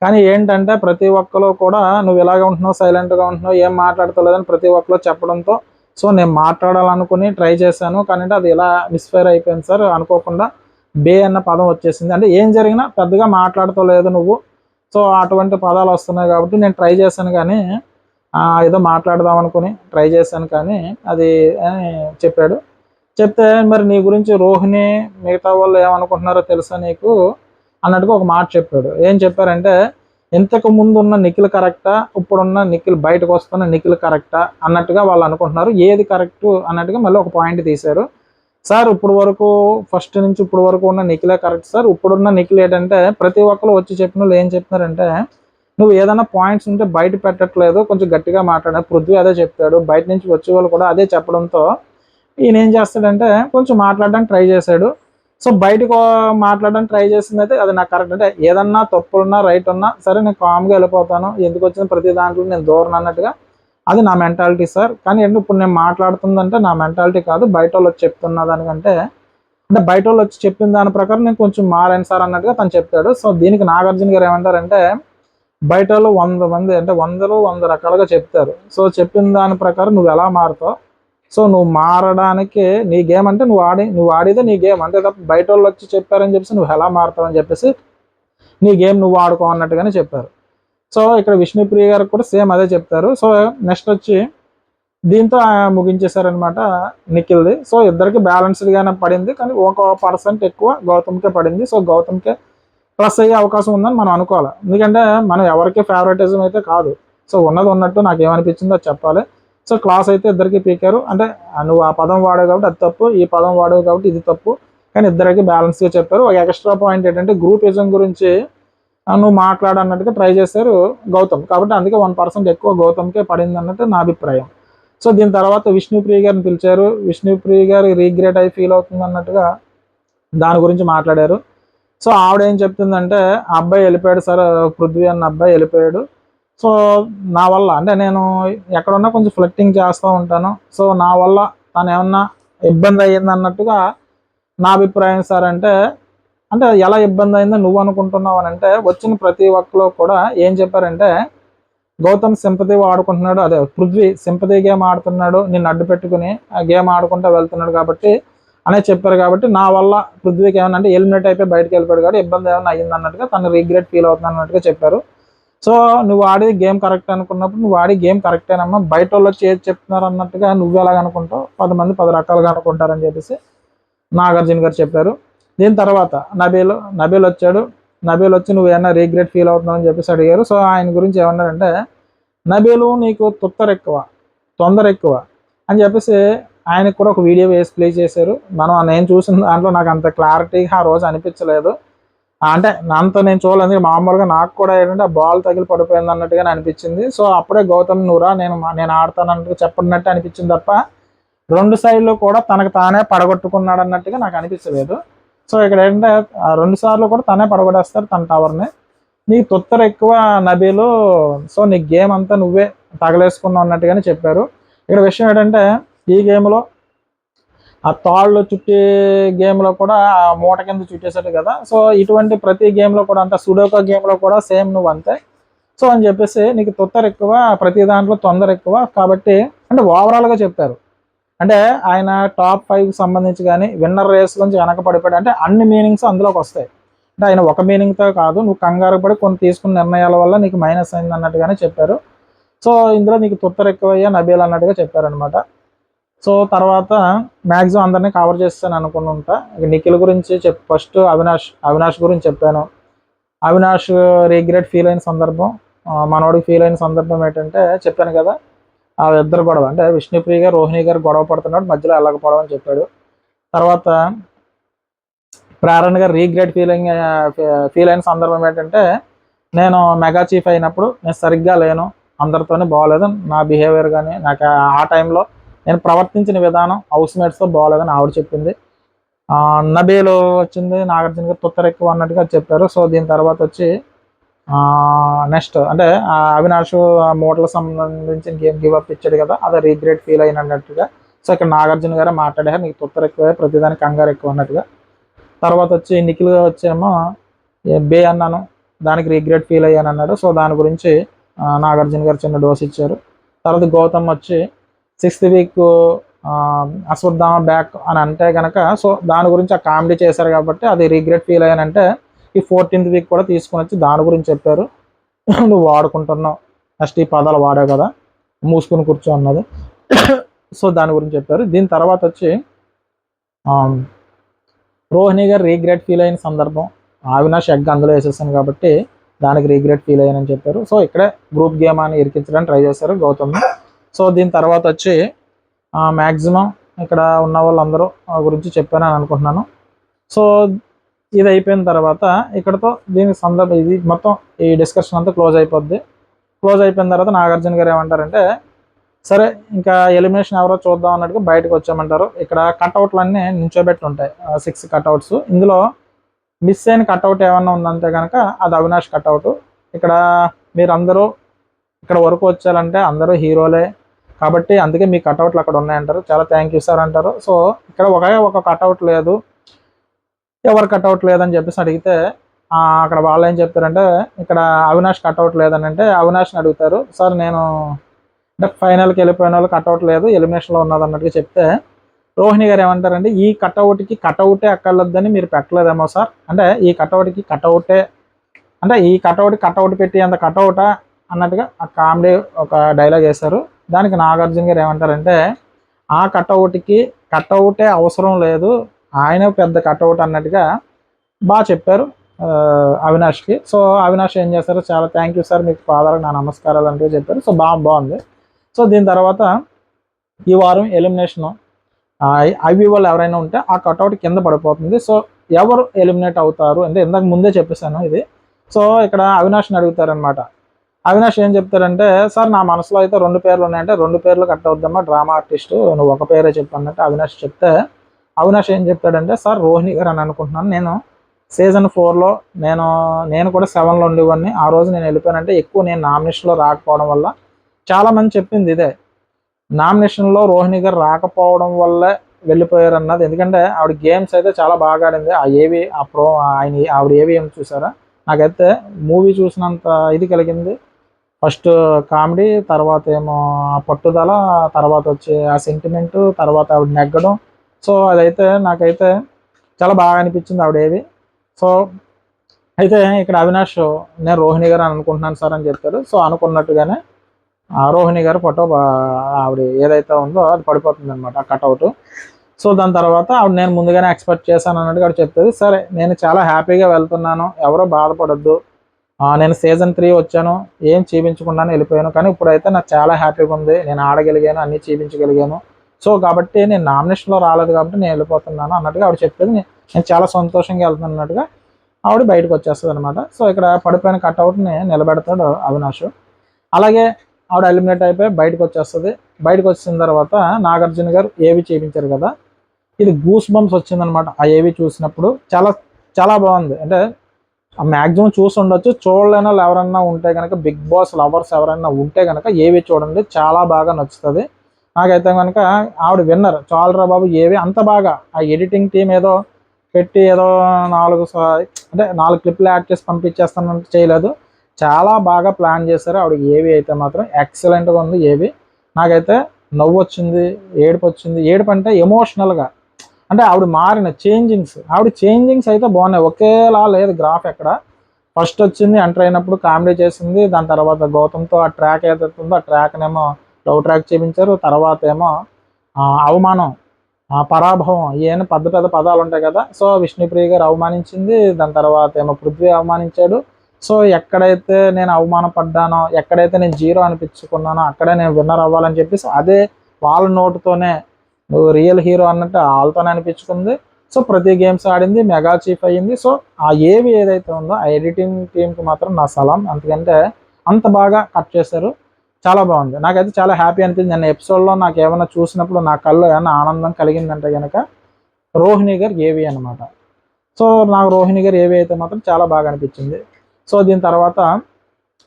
కానీ ఏంటంటే ప్రతి ఒక్కరు కూడా నువ్వు ఇలాగ ఉంటున్నావు, సైలెంట్గా ఉంటున్నావు, ఏం మాట్లాడతలేదని ప్రతి ఒక్కరు చెప్పడంతో సో నేను మాట్లాడాలనుకుని ట్రై చేశాను, కానీ అది ఇలా మిస్ఫైర్ అయిపోయింది సార్, అనుకోకుండా బే అన్న పదం వచ్చేసింది, అంటే ఏం జరిగినా పెద్దగా మాట్లాడతలేదు నువ్వు, సో అటువంటి పదాలు వస్తున్నాయి కాబట్టి నేను ట్రై చేశాను, కానీ ఏదో మాట్లాడదాం అనుకుని ట్రై చేశాను కానీ అది అని చెప్పాడు. చెప్తే మరి నీ గురించి రోహిణి మిగతా వాళ్ళు ఏమనుకుంటున్నారో తెలుసా నీకు అన్నట్టుగా ఒక మాట చెప్పాడు. ఏం చెప్పారంటే, ఇంతకు ముందు ఉన్న నిఖిల్ కరెక్టా, ఇప్పుడున్న నిఖిల్ బయటకు వస్తున్న నిఖిల్ కరెక్టా అన్నట్టుగా వాళ్ళు అనుకుంటున్నారు, ఏది కరెక్టు అన్నట్టుగా మళ్ళీ ఒక పాయింట్ తీశారు. సార్ ఇప్పుడు వరకు ఫస్ట్ నుంచి ఇప్పుడు వరకు ఉన్న నిఖిలే కరెక్ట్ సార్, ఇప్పుడున్న నిఖిల్ ఏంటంటే ప్రతి ఒక్కరు వచ్చి చెప్పిన వాళ్ళు ఏం చెప్తున్నారంటే, నువ్వు ఏదైనా పాయింట్స్ ఉంటే బయట పెట్టట్లేదు, కొంచెం గట్టిగా మాట్లాడారు, పృథ్వీ అదే చెప్తాడు, బయట నుంచి వచ్చే వాళ్ళు కూడా అదే చెప్పడంతో ఈయన ఏం చేస్తాడంటే కొంచెం మాట్లాడడానికి ట్రై చేశాడు. సో బయటకు మాట్లాడడానికి ట్రై చేసింది అయితే అది నాకు కరెక్ట్, అంటే ఏదన్నా తప్పులున్నా రైట్ ఉన్నా సరే నేను కామ్గా వెళ్ళిపోతాను, ఎందుకు వచ్చిన ప్రతి దాంట్లో నేను దూరం అన్నట్టుగా, అది నా మెంటాలిటీ సార్, కానీ ఏంటి ఇప్పుడు నేను మాట్లాడుతుందంటే నా మెంటాలిటీ కాదు, బయట వాళ్ళు వచ్చి చెప్తున్న దానికంటే అంటే బయట వాళ్ళు వచ్చి చెప్పిన దాని ప్రకారం నేను కొంచెం మారాను సార్ అన్నట్టుగా తను చెప్తాడు. సో దీనికి నాగార్జున గారు ఏమంటారంటే, బయట వాళ్ళు 100 మంది అంటే 100 రకాలుగా చెప్తారు, సో చెప్పిన దాని ప్రకారం నువ్వు ఎలా మారుతావు, సో నువ్వు మారడానికి నీ గేమ్ అంటే నువ్వు ఆడితే నీ గేమ్ అంతే తప్ప బయట వాళ్ళు వచ్చి చెప్పారని చెప్పేసి నువ్వు ఎలా మారుతావు అని చెప్పేసి నీ గేమ్ నువ్వు ఆడుకో అన్నట్టుగానే చెప్పారు. సో ఇక్కడ విష్ణుప్రియ గారికి కూడా సేమ్ అదే చెప్తారు. సో నెక్స్ట్ వచ్చి దీంతో ముగించేశారనమాట నిఖిల్ది. సో ఇద్దరికి బ్యాలెన్స్డ్గానే పడింది, కానీ 1% ఎక్కువ గౌతమ్కే పడింది. సో గౌతమ్కే ప్లస్ అయ్యే అవకాశం ఉందని మనం అనుకోవాలి, ఎందుకంటే మనం ఎవరికి ఫేవరెటిజం అయితే కాదు, సో ఉన్నది ఉన్నట్టు నాకు ఏమనిపించిందో అది చెప్పాలి. సో క్లాస్ అయితే ఇద్దరికి పీకారు, అంటే నువ్వు ఆ పదం వాడావు కాబట్టి అది తప్పు, ఈ పదం వాడావు కాబట్టి ఇది తప్పు, కానీ ఇద్దరికి బ్యాలెన్స్గా చెప్పారు. ఒక ఎక్స్ట్రా పాయింట్ ఏంటంటే గ్రూపిజం గురించి నువ్వు మాట్లాడన్నట్టుగా ట్రై చేశారు గౌతమ్, కాబట్టి అందుకే 1% ఎక్కువ గౌతమ్కే పడింది అన్నట్టు నా అభిప్రాయం. సో దీని తర్వాత విష్ణుప్రియ గారిని పిలిచారు, విష్ణుప్రియ గారు రీగ్రెట్ అయి ఫీల్ అవుతుంది అన్నట్టుగా దాని గురించి మాట్లాడారు. సో ఆవిడ ఏం చెప్తుందంటే ఆ అబ్బాయి వెళ్ళిపోయాడు సార్, పృథ్వీ అన్న అబ్బాయి వెళ్ళిపోయాడు. సో నా వల్ల అంటే నేను ఎక్కడున్నా కొంచెం ఫ్లర్టింగ్ చేస్తూ ఉంటాను. సో నా వల్ల తను ఏమన్నా ఇబ్బంది అయ్యింది అన్నట్టుగా నా అభిప్రాయం సార్. అంటే అంటే ఎలా ఇబ్బంది అయిందో నువ్వు అనుకుంటున్నావు అని అంటే, వచ్చిన ప్రతి ఒక్కరు కూడా ఏం చెప్పారంటే గౌతమ్ సింపతి వాడుకుంటున్నాడు, అదే పృథ్వీ సింపతి గేమ్ ఆడుతున్నాడు, నిన్ను అడ్డు పెట్టుకుని ఆ గేమ్ ఆడుకుంటూ వెళ్తున్నాడు కాబట్టి అనే చెప్పారు. కాబట్టి నా వల్ల పృథ్వీకి ఏమన్నా అంటే ఎలిమినేట్ అయిపోయి బయటకు వెళ్ళిపోయాడు కాబట్టి ఇబ్బంది ఏమైనా అయ్యింది అన్నట్టుగా తను రిగ్రెట్ ఫీల్ అవుతుంది అన్నట్టుగా చెప్పారు. సో నువ్వు ఆడేది గేమ్ కరెక్ట్ అనుకున్నప్పుడు నువ్వు ఆడి గేమ్ కరెక్టేనమ్మా, బయట వాళ్ళు వచ్చి ఏది చెప్తున్నారు అన్నట్టుగా నువ్వు ఎలాగ అనుకుంటావు, 10 మంది 10 రకాలుగా అనుకుంటారని చెప్పేసి నాగార్జున గారు చెప్పారు. దీని తర్వాత నబీల్ వచ్చాడు. నబీల్ వచ్చి నువ్వు ఏమన్నా రిగ్రెట్ ఫీల్ అవుతున్నావు అని చెప్పేసి అడిగారు. సో ఆయన గురించి ఏమన్నారంటే, నబీలు నీకు తొత్తర ఎక్కువ, తొందర ఎక్కువ అని చెప్పేసి ఆయనకు కూడా ఒక వీడియో వేసి ప్లే చేశారు. నేను చూసిన దాంట్లో నాకు అంత క్లారిటీగా ఆ రోజు అనిపించలేదు. అంటే అంత నేను చూడలేదు, మామూలుగా నాకు కూడా ఏంటంటే ఆ బాల్ తగిలి పడిపోయింది అన్నట్టుగానే అనిపించింది. సో అప్పుడే గౌతమ్ నువ్వురా నేను ఆడతాను అన్నట్టు చెప్పినట్టు అనిపించింది తప్ప 2 సైడ్లు కూడా తనకు తానే పడగొట్టుకున్నాడు అన్నట్టుగా నాకు అనిపించలేదు. సో ఇక్కడ ఏంటంటే 2 సార్లు కూడా తనే పడగొట్టేస్తారు తన టవర్ని. నీకు తొత్తర ఎక్కువ నబీలు, సో నీ గేమ్ అంతా నువ్వే తగలేసుకున్నావు అన్నట్టుగానే చెప్పారు. ఇక్కడ విషయం ఏంటంటే ఈ గేమ్లో ఆ తాళ్ళు చుట్టే గేమ్లో కూడా ఆ మూట కింద చుట్టేసాడు కదా. సో ఇటువంటి ప్రతి గేమ్లో కూడా అంత సుడోకా గేమ్లో కూడా సేమ్ నువ్వు అంతే. సో అని చెప్పేసి నీకు తొత్తర ఎక్కువ, ప్రతి దాంట్లో తొందర ఎక్కువ కాబట్టి అంటే ఓవరాల్గా చెప్పారు. అంటే ఆయన టాప్ 5కి సంబంధించి కానీ విన్నర్ రేస్ నుంచి వెనక పడిపోయాడు అంటే అన్ని మీనింగ్స్ అందులోకి వస్తాయి. అంటే ఆయన ఒక మీనింగ్తో కాదు, నువ్వు కంగారు పడి కొన్ని తీసుకున్న నిర్ణయాల వల్ల నీకు మైనస్ అయింది అన్నట్టుగానే చెప్పారు. సో ఇందులో నీకు తొత్తర ఎక్కువయ్యా నబీల్ అన్నట్టుగా చెప్పారనమాట. సో తర్వాత మ్యాక్సిమం అందరినీ కవర్ చేస్తాను అనుకుని ఉంటా. ఇక నిఖిల్ గురించి ఫస్ట్ అవినాష్ గురించి చెప్పాను. అవినాష్ రిగ్రెట్ ఫీల్ అయిన సందర్భం, మనోడికి ఫీల్ అయిన సందర్భం ఏంటంటే చెప్పాను కదా, ఆ ఇద్దరు గొడవ అంటే విష్ణుప్రియ గారు రోహిణి గారు గొడవ పడుతున్నాడు, మధ్యలో వెళ్ళకపోవడం అని చెప్పాడు. తర్వాత ప్రేరణ గారు రీగ్రెట్ ఫీల్ అయిన సందర్భం ఏంటంటే, నేను మెగా చీఫ్ అయినప్పుడు నేను సరిగ్గా లేను, అందరితోనే బాగోలేదు, నా బిహేవియర్ కానీ నాకు ఆ టైంలో నేను ప్రవర్తించిన విధానం హౌస్ మేట్స్తో బాగోలేదని ఆవిడ చెప్పింది. నబీలు వచ్చింది నాగార్జున గారు తొత్తర ఎక్కువ అన్నట్టుగా చెప్పారు. సో దీని తర్వాత వచ్చి నెక్స్ట్ అంటే అవినాష్ మూటలకు సంబంధించిన గేమ్ గివప్ ఇచ్చాడు కదా, అదే రీగ్రెట్ ఫీల్ అయినట్టుగా. సో ఇక్కడ నాగార్జున గారే మాట్లాడారు, నీకు తొత్తర ఎక్కువ, ప్రతిదానికి కంగారు ఎక్కువ అన్నట్టుగా. తర్వాత వచ్చి నిఖిల్ వచ్చేమో బే అన్నాను, దానికి రిగ్రెట్ ఫీల్ అయ్యాను అన్నాడు. సో దాని గురించి నాగార్జున గారు చిన్న డోస్ ఇచ్చారు. తర్వాత గౌతమ్ వచ్చి 6th వీక్ అశ్వత్థామ బ్యాక్ అని అంటే కనుక, సో దాని గురించి ఆ కామెడీ చేశారు కాబట్టి అది రిగ్రెట్ ఫీల్ అయ్యానంటే ఈ 14th వీక్ కూడా తీసుకొని వచ్చి దాని గురించి చెప్పారు. నువ్వు వాడుకుంటున్నావు, నెక్స్ట్ ఈ పదాలు వాడావు కదా, మూసుకుని కూర్చో అన్నది. సో దాని గురించి చెప్పారు. దీని తర్వాత వచ్చి రోహిణి గారు రీగ్రెట్ ఫీల్ అయిన సందర్భం, అవినాష్ ఎగ్ అందులో వేసేసాను కాబట్టి దానికి రీగ్రెట్ ఫీల్ అయ్యానని చెప్పారు. సో ఇక్కడే గ్రూప్ గేమ్ అని ఇరికించడానికి ట్రై చేశారు గౌతమ్ని. సో దీని తర్వాత వచ్చి మ్యాక్సిమం ఇక్కడ ఉన్న వాళ్ళందరూ గురించి చెప్పానని అనుకుంటున్నాను. సో ఇది అయిపోయిన తర్వాత ఇక్కడతో దీనికి ఇది మొత్తం ఈ డిస్కషన్ అంతా క్లోజ్ అయిపోద్ది. క్లోజ్ అయిపోయిన తర్వాత నాగార్జున గారు ఏమంటారంటే, సరే ఇంకా ఎలిమినేషన్ ఎవరో చూద్దాం అన్నట్టుగా బయటకు వచ్చామంటారు. ఇక్కడ కట్అవుట్లు అన్నీ నించోబెట్టి ఉంటాయి, 6 కట్అవుట్స్. ఇందులో మిస్ అయిన కట్అవుట్ ఏమన్నా ఉందంటే కనుక అది అవినాష్ కట్అవుట్. ఇక్కడ మీరందరూ ఇక్కడ వరకు వచ్చారంటే అందరూ హీరోలే కాబట్టి అందుకే మీ కట్అవుట్లు అక్కడ ఉన్నాయంటారు. చాలా థ్యాంక్ యూ సార్ అంటారు. సో ఇక్కడ ఒక కట్అవుట్ లేదు, ఎవరు కట్అవుట్ లేదని చెప్పేసి అడిగితే అక్కడ వాళ్ళు ఏం చెప్తారంటే, ఇక్కడ అవినాష్ కట్అవుట్ లేదని అంటే అవినాష్ని అడుగుతారు, సార్ నేను అంటే ఫైనల్కి వెళ్ళిపోయిన వాళ్ళు కట్అవుట్ లేదు, ఎలిమినేషన్లో ఉన్నది అన్నట్టుగా చెప్తే రోహిణి గారు ఏమంటారంటే, ఈ కట్అవుట్కి కట్అవుటే అక్కర్లేదని మీరు పెట్టలేదేమో సార్, అంటే ఈ కట్అవుట్కి కట్అవుటే అంటే ఈ కట్అవుట్ పెట్టి అంత కట్అవుటా అన్నట్టుగా ఆ కామెడీ ఒక డైలాగ్ వేశారు. దానికి నాగార్జున గారు ఏమంటారంటే, ఆ కట్అవుట్కి కట్అవుటే అవసరం లేదు, ఆయన పెద్ద కట్అవుట్ అన్నట్టుగా బాగా చెప్పారు అవినాష్కి. సో అవినాష్ ఏం చేస్తారు, చాలా థ్యాంక్ యూ సార్, మీకు ఫాదర్కి నా నమస్కారాలు అంటూ చెప్పారు. సో బాగుంది. సో దీని తర్వాత ఈ వారం ఎలిమినేషను ఐవి వాళ్ళు ఎవరైనా ఉంటే ఆ కట్అవుట్ కింద పడిపోతుంది. సో ఎవరు ఎలిమినేట్ అవుతారు అంటే ఇందాక ముందే చెప్పేశాను ఇది. సో ఇక్కడ అవినాష్ని అడుగుతారనమాట. అవినాష్ ఏం చెప్తారంటే, సార్ నా మనసులో అయితే 2 పేర్లు ఉన్నాయంటే 2 పేర్లు కట్ అవుద్దమ్మా, డ్రామా ఆర్టిస్టు నువ్వు ఒక పేరే చెప్పన్నట్టు అవినాష్ చెప్తే, అవినాష్ ఏం చెప్తాడంటే, సార్ రోహిణి గారు అని అనుకుంటున్నాను, నేను సీజన్ 4లో నేను కూడా 7లో ఉండేవాడిని. ఆ రోజు నేను వెళ్ళిపోయానంటే ఎక్కువ నేను నామినేషన్లో రాకపోవడం వల్ల చాలామంది చెప్పింది ఇదే. నామినేషన్లో రోహిణి గారు రాకపోవడం వల్లే వెళ్ళిపోయారు అన్నది. ఎందుకంటే ఆవిడ గేమ్స్ అయితే చాలా బాగా ఆడింది. ఆ ఏవి ఆ ప్రో ఆవిడ ఏవి ఏమి చూసారా, నాకైతే మూవీ చూసినంత ఇది కలిగింది. ఫస్ట్ కామెడీ, తర్వాత ఏమో ఆ పట్టుదల, తర్వాత వచ్చి ఆ సెంటిమెంటు, తర్వాత ఆవిడ నెగ్గడం. సో అదైతే నాకైతే చాలా బాగా అనిపించింది ఆవిడేవి. సో అయితే ఇక్కడ అవినాష్ నేను రోహిణి గారు అని అనుకుంటున్నాను సార్ అని చెప్పారు. సో అనుకున్నట్టుగానే ఆ రోహిణి గారు ఫోటో ఆవిడ ఏదైతే ఉందో అది పడిపోతుంది అనమాట, ఆ కట్అవుట్. సో దాని తర్వాత ఆవిడ నేను ముందుగానే ఎక్స్పెక్ట్ చేశాను అన్నట్టుగా ఆవిడ చెప్తుంది. సరే నేను చాలా హ్యాపీగా వెళ్తున్నాను, ఎవరో బాధపడొద్దు, నేను సీజన్ 3 వచ్చాను, ఏం చూపించకుండానే వెళ్ళిపోయాను, కానీ ఇప్పుడైతే నాకు చాలా హ్యాపీగా ఉంది, నేను ఆడగలిగాను, అన్నీ చూపించగలిగాను. సో కాబట్టి నేను నామినేషన్లో రాలేదు కాబట్టి నేను వెళ్ళిపోతున్నాను అన్నట్టుగా ఆవిడ చెప్పేది. నేను చాలా సంతోషంగా వెళ్తున్నాను అన్నట్టుగా ఆవిడ బయటకు వచ్చేస్తుంది అనమాట. సో ఇక్కడ పడిపోయిన కట్అవుట్ని నిలబెడతాడు అవినాష్. అలాగే ఆవిడ ఎలిమినేట్ అయిపోయి బయటకు వచ్చేస్తుంది. బయటకు వచ్చిన తర్వాత నాగార్జున గారు ఏవి చూపించారు కదా, ఇది గూస్ బంప్స్ వచ్చిందనమాట. ఆ ఏవి చూసినప్పుడు చాలా చాలా బాగుంది. అంటే మ్యాక్సిమం చూసి ఉండొచ్చు, చూడలేని వాళ్ళు ఎవరన్నా ఉంటే కనుక, బిగ్ బాస్ లవర్స్ ఎవరైనా ఉంటే కనుక ఏవి చూడండి, చాలా బాగా నచ్చుతుంది. నాకైతే కనుక ఆవిడ విన్నర్. చాలరా బాబు ఏవి అంత బాగా, ఆ ఎడిటింగ్ టీం ఏదో పెట్టి ఏదో 4 క్లిప్లు యాడ్ చేసి పంపించేస్తానంటే చేయలేదు, చాలా బాగా ప్లాన్ చేశారు. ఆవిడ ఏవి అయితే మాత్రం ఎక్సలెంట్గా ఉంది ఏవి. నాకైతే నవ్వు వచ్చింది, ఏడుపు వచ్చింది. ఏడుపు అంటే ఎమోషనల్గా, అంటే ఆవిడ మారిన చేంజింగ్స్ అయితే బాగున్నాయి, ఒకేలా లేదు గ్రాఫ్ ఎక్కడ. ఫస్ట్ వచ్చింది ఎంటర్ అయినప్పుడు కామెడీ చేసింది, దాని తర్వాత గౌతమ్తో ఆ ట్రాక్ ఏదైతే ఉందో ఆ ట్రాక్నేమో లవ్ ట్రాక్ చేయించారు. తర్వాత ఏమో అవమానం, పరాభవం, ఏమైనా పెద్ద పెద్ద పదాలు ఉంటాయి కదా. సో విష్ణుప్రియ గారు అవమానించింది, దాని తర్వాత ఏమో పృథ్వీ అవమానించాడు. సో ఎక్కడైతే నేను అవమానపడ్డానో, ఎక్కడైతే నేను జీరో అనిపించుకున్నానో అక్కడే నేను విన్నర్ అవ్వాలని చెప్పేసి అదే వాళ్ళ నోటుతోనే నువ్వు రియల్ హీరో అన్నట్టు వాళ్ళతోనే అనిపించుకుంది. సో ప్రతి గేమ్స్ ఆడింది, మెగా చీఫ్ అయ్యింది. సో ఆ ఏవి ఏదైతే ఉందో ఆ ఎడిటింగ్ టీంకి మాత్రం నా సలాం. ఎందుకంటే అంత బాగా కట్ చేశారు, చాలా బాగుంది. నాకైతే చాలా హ్యాపీ అనిపించింది. నేను ఎపిసోడ్లో నాకు ఏమైనా చూసినప్పుడు నా కళ్ళు ఏమైనా ఆనందం కలిగిందంటే కనుక రోహిణి గారు ఏవి అనమాట. సో నాకు రోహిణి గారు ఏవి అయితే మాత్రం చాలా బాగా అనిపించింది. సో దీని తర్వాత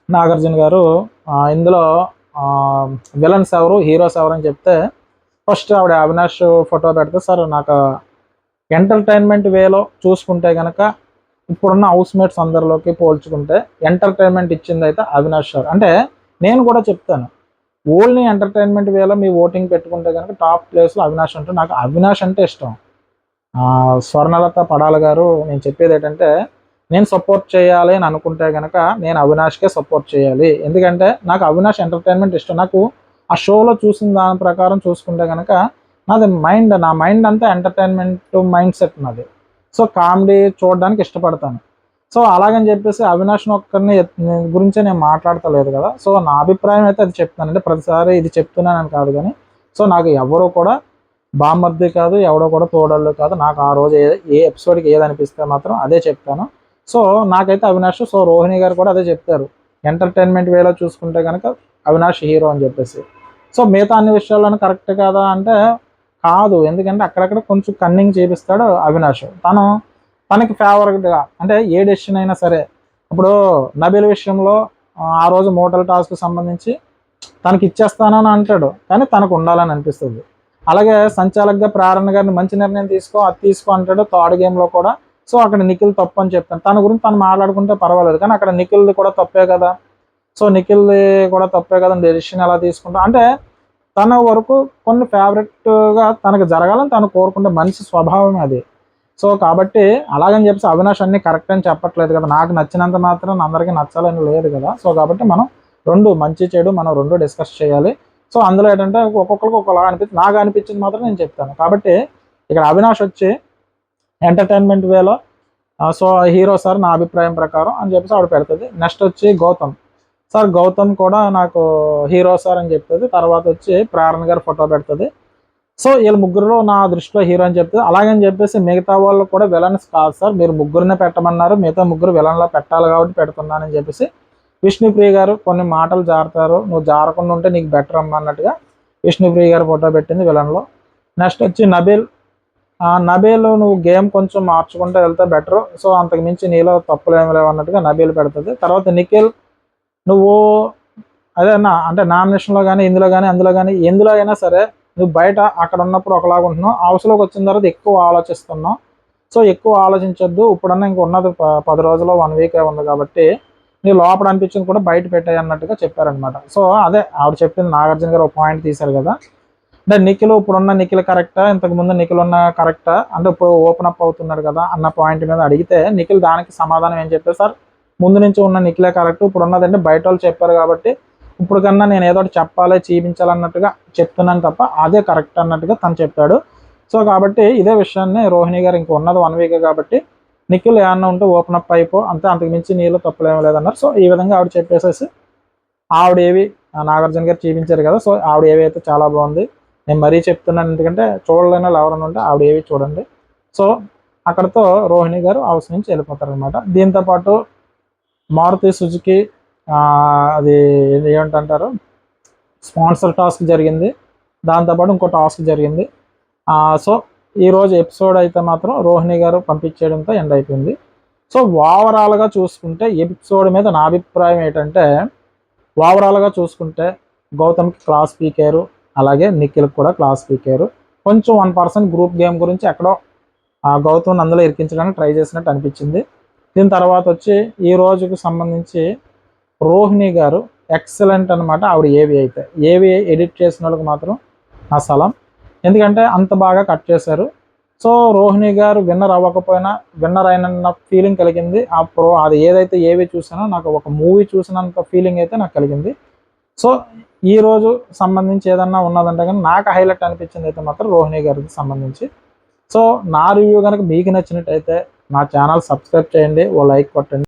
నాగార్జున గారు ఇందులో విలన్స్ ఎవరు, హీరోస్ ఎవరు అని చెప్తే, ఫస్ట్ ఆవిడ అవినాష్ ఫోటో పెడితే, సార్ నాకు ఎంటర్టైన్మెంట్ వేలో చూసుకుంటే కనుక ఇప్పుడున్న హౌస్ మేట్స్ అందరిలోకి పోల్చుకుంటే ఎంటర్టైన్మెంట్ ఇచ్చింది అయితే అవినాష్ సార్. అంటే నేను కూడా చెప్తాను, ఓన్లీ ఎంటర్టైన్మెంట్ వేలో మీ ఓటింగ్ పెట్టుకుంటే కనుక టాప్ ప్లేస్లో అవినాష్ అంటే, నాకు అవినాష్ అంటే ఇష్టం. స్వర్ణలత పడాల గారు, నేను చెప్పేది ఏంటంటే, నేను సపోర్ట్ చేయాలి అని అనుకుంటే కనుక నేను అవినాష్కే సపోర్ట్ చేయాలి. ఎందుకంటే నాకు అవినాష్ ఎంటర్టైన్మెంట్ ఇష్టం. నాకు ఆ షోలో చూసిన దాని ప్రకారం చూసుకుంటే కనుక నా మైండ్ అంతా ఎంటర్టైన్మెంట్ మైండ్ సెట్ నాది. సో కామెడీ చూడడానికి ఇష్టపడతాను. సో అలాగని చెప్పేసి అవినాష్ని ఒక్కరిని గురించే నేను మాట్లాడతలేదు కదా. సో నా అభిప్రాయం అయితే అది చెప్తాను. అంటే ప్రతిసారి ఇది చెప్తున్నానని కాదు, కానీ సో నాకు ఎవరో కూడా బామ్మర్ది కాదు, ఎవడో కూడా తోడళ్ళు కాదు. నాకు ఆ రోజు ఏ ఎపిసోడ్కి ఏది అనిపిస్తే మాత్రం అదే చెప్తాను. సో నాకైతే అవినాష్. సో రోహిణి గారు కూడా అదే చెప్తారు, ఎంటర్టైన్మెంట్ వేలో చూసుకుంటే కనుక అవినాష్ హీరో అని చెప్పేసి. సో మిగతా అన్ని విషయాల్లోనూ కరెక్ట్ కాదా అంటే కాదు, ఎందుకంటే అక్కడక్కడ కొంచెం కన్నింగ్ చేపిస్తాడు అవినాష్. తనకి ఫేవర్గా, అంటే ఏ డెసిషన్ అయినా సరే, ఇప్పుడు నబీల్ విషయంలో ఆ రోజు మోటల్ టాస్క్ సంబంధించి తనకి ఇచ్చేస్తానని అంటాడు, కానీ తనకు ఉండాలని అనిపిస్తుంది. అలాగే సంచాలకుగా ప్రేరణ గారిని మంచి నిర్ణయం అది తీసుకో అంటాడు థర్డ్ గేమ్లో కూడా. సో అక్కడ నిఖిల్ తప్పు అని చెప్తాను, తన గురించి తను మాట్లాడుకుంటే పర్వాలేదు, కానీ అక్కడ నిఖిల్ది కూడా తప్పే కదా. సో నిఖిల్ది కూడా తప్పే కదా, డెసిషన్ ఎలా తీసుకుంటా అంటే తన వరకు కొన్ని ఫేవరెట్గా తనకు జరగాలని తను కోరుకుంటే మనిషి స్వభావం అది. సో కాబట్టి అలాగని చెప్పేసి అవినాష్ అన్ని కరెక్ట్ అని చెప్పట్లేదు కదా, నాకు నచ్చినంత మాత్రం అందరికీ నచ్చాలని లేదు కదా. సో కాబట్టి మనం మంచి చెడు మనం రెండు డిస్కస్ చేయాలి. సో అందులో ఏంటంటే ఒక్కొక్కరికి ఒక్కొక్కలా అనిపిస్తుంది, నాకు అనిపించింది మాత్రం నేను చెప్తాను. కాబట్టి ఇక్కడ అవినాష్ వచ్చి ఎంటర్టైన్మెంట్ వేలో సో హీరో సార్ నా అభిప్రాయం ప్రకారం అని చెప్పేసి ఆవిడ పెడుతుంది. నెక్స్ట్ వచ్చి గౌతమ్ కూడా నాకు హీరో సార్ అని చెప్తుంది. తర్వాత వచ్చి ప్రేరణ గారు ఫోటో పెడుతుంది. సో వీళ్ళు ముగ్గురులో నా దృష్టిలో హీరో అని చెప్తుంది. అలాగని చెప్పేసి మిగతా వాళ్ళు కూడా విలన్స్ కాదు సార్, మీరు ముగ్గురునే పెట్టమన్నారు, మిగతా ముగ్గురు విలన్లా పెట్టాలి కాబట్టి పెడుతున్నానని చెప్పేసి విష్ణుప్రియ గారు కొన్ని మాటలు జారుతారు, నువ్వు జారకుండా ఉంటే నీకు బెటర్ అమ్మ అన్నట్టుగా విష్ణుప్రియ గారు ఫోటో పెట్టింది విలన్లో. నెక్స్ట్ వచ్చి నబేల్ నువ్వు గేమ్ కొంచెం మార్చుకుంటూ వెళ్తే బెటర్, సో అంతకు మించి నీలో తప్పులు ఏమి లేవు అన్నట్టుగా నబేల్ పెడుతుంది. తర్వాత నిఖిల్ నువ్వు అదే అంటే నామినేషన్లో కానీ ఇందులో కానీ అందులో కానీ ఎందులో అయినా సరే నువ్వు బయట అక్కడ ఉన్నప్పుడు ఒకలాగా ఉంటున్నావు, హౌస్లోకి వచ్చిన తర్వాత ఎక్కువ ఆలోచిస్తున్నావు. సో ఎక్కువ ఆలోచించొద్దు, ఇప్పుడన్నా ఇంక ఉన్నది 10 రోజులు 1 వీకే ఉంది కాబట్టి నీ లోపల అనిపించింది కూడా బయట పెట్టాయి అన్నట్టుగా చెప్పారనమాట. సో అదే ఆవిడ చెప్పింది, నాగార్జున గారు ఒక పాయింట్ తీశారు కదా, అంటే నిఖిల్ ఇప్పుడున్న నిఖిల్ కరెక్టా, ఇంతకుముందు నిఖిల్ ఉన్న కరెక్టా, అంటే ఇప్పుడు ఓపెన్ అప్ అవుతున్నాడు కదా అన్న పాయింట్ మీద అడిగితే నిఖిల్ దానికి సమాధానం ఏం చెప్పారు, సార్ ముందు నుంచి ఉన్న నిఖిలే కరెక్ట్, ఇప్పుడు ఉన్నదంటే బయట వాళ్ళు చెప్పారు కాబట్టి ఇప్పుడు కన్నా నేను ఏదో ఒకటి చెప్పాలి చూపించాలన్నట్టుగా చెప్తున్నాను తప్ప అదే కరెక్ట్ అన్నట్టుగా తను చెప్పాడు. సో కాబట్టి ఇదే విషయాన్ని రోహిణి గారు ఇంక ఉన్నది 1 వీక్ కాబట్టి నిఖిల్ ఏమన్నా ఉంటే ఓపెన్ అప్ అయిపో అంతే, అంతకు మించి నీళ్ళు తప్పులేమీ లేదన్నారు. సో ఈ విధంగా ఆవిడ చెప్పేసేసి ఆవిడేవి నాగార్జున గారు చూపించారు కదా, సో ఆవిడ ఏవి అయితే చాలా బాగుంది. నేను మరీ చెప్తున్నాను ఎందుకంటే చూడలేని వాళ్ళు ఎవరైనా ఉంటే ఆవిడ ఏవి చూడండి. సో అక్కడతో రోహిణి గారు హౌస్ నుంచి వెళ్ళిపోతారు అనమాట. దీంతోపాటు మారుతి సుజుకి అది ఏమంటారు స్పాన్సర్ టాస్క్ జరిగింది, దాంతోపాటు ఇంకో టాస్క్ జరిగింది. సో ఈరోజు ఎపిసోడ్ అయితే మాత్రం రోహిణి గారు పంపించేయడంతో ఎండ్ అయిపోయింది. సో ఓవరాల్గా చూసుకుంటే ఎపిసోడ్ మీద నా అభిప్రాయం ఏంటంటే, ఓవరాల్గా చూసుకుంటే గౌతమ్కి క్లాస్ పీకారు, అలాగే నిఖిల్కి కూడా క్లాస్ పీకారు. కొంచెం 1% గ్రూప్ గేమ్ గురించి ఎక్కడో గౌతమ్ అందులో ఇరికించడానికి ట్రై చేసినట్టు అనిపించింది. దీని తర్వాత వచ్చి ఈ రోజుకి సంబంధించి రోహిణి గారు ఎక్సలెంట్ అనమాట. ఆవిడ ఏవి ఎడిట్ చేసిన వాళ్ళకి మాత్రం నా సలాం, ఎందుకంటే అంత బాగా కట్ చేశారు. సో రోహిణి గారు విన్నర్ అవ్వకపోయినా విన్నర్ అయిన ఫీలింగ్ కలిగింది. అది ఏదైతే ఏవి చూసానో నాకు ఒక మూవీ చూసినంత ఫీలింగ్ అయితే నాకు కలిగింది. సో ఈ రోజు సంబంధించి ఏదన్నా ఉన్నదంటే కానీ నాకు హైలైట్ అనిపించింది అయితే మాత్రం రోహిణి గారికి సంబంధించి. సో నా రివ్యూ కనుక మీకు నచ్చినట్టయితే నా ఛానల్ సబ్స్క్రైబ్ చేయండి, ఓ లైక్ కొట్టండి.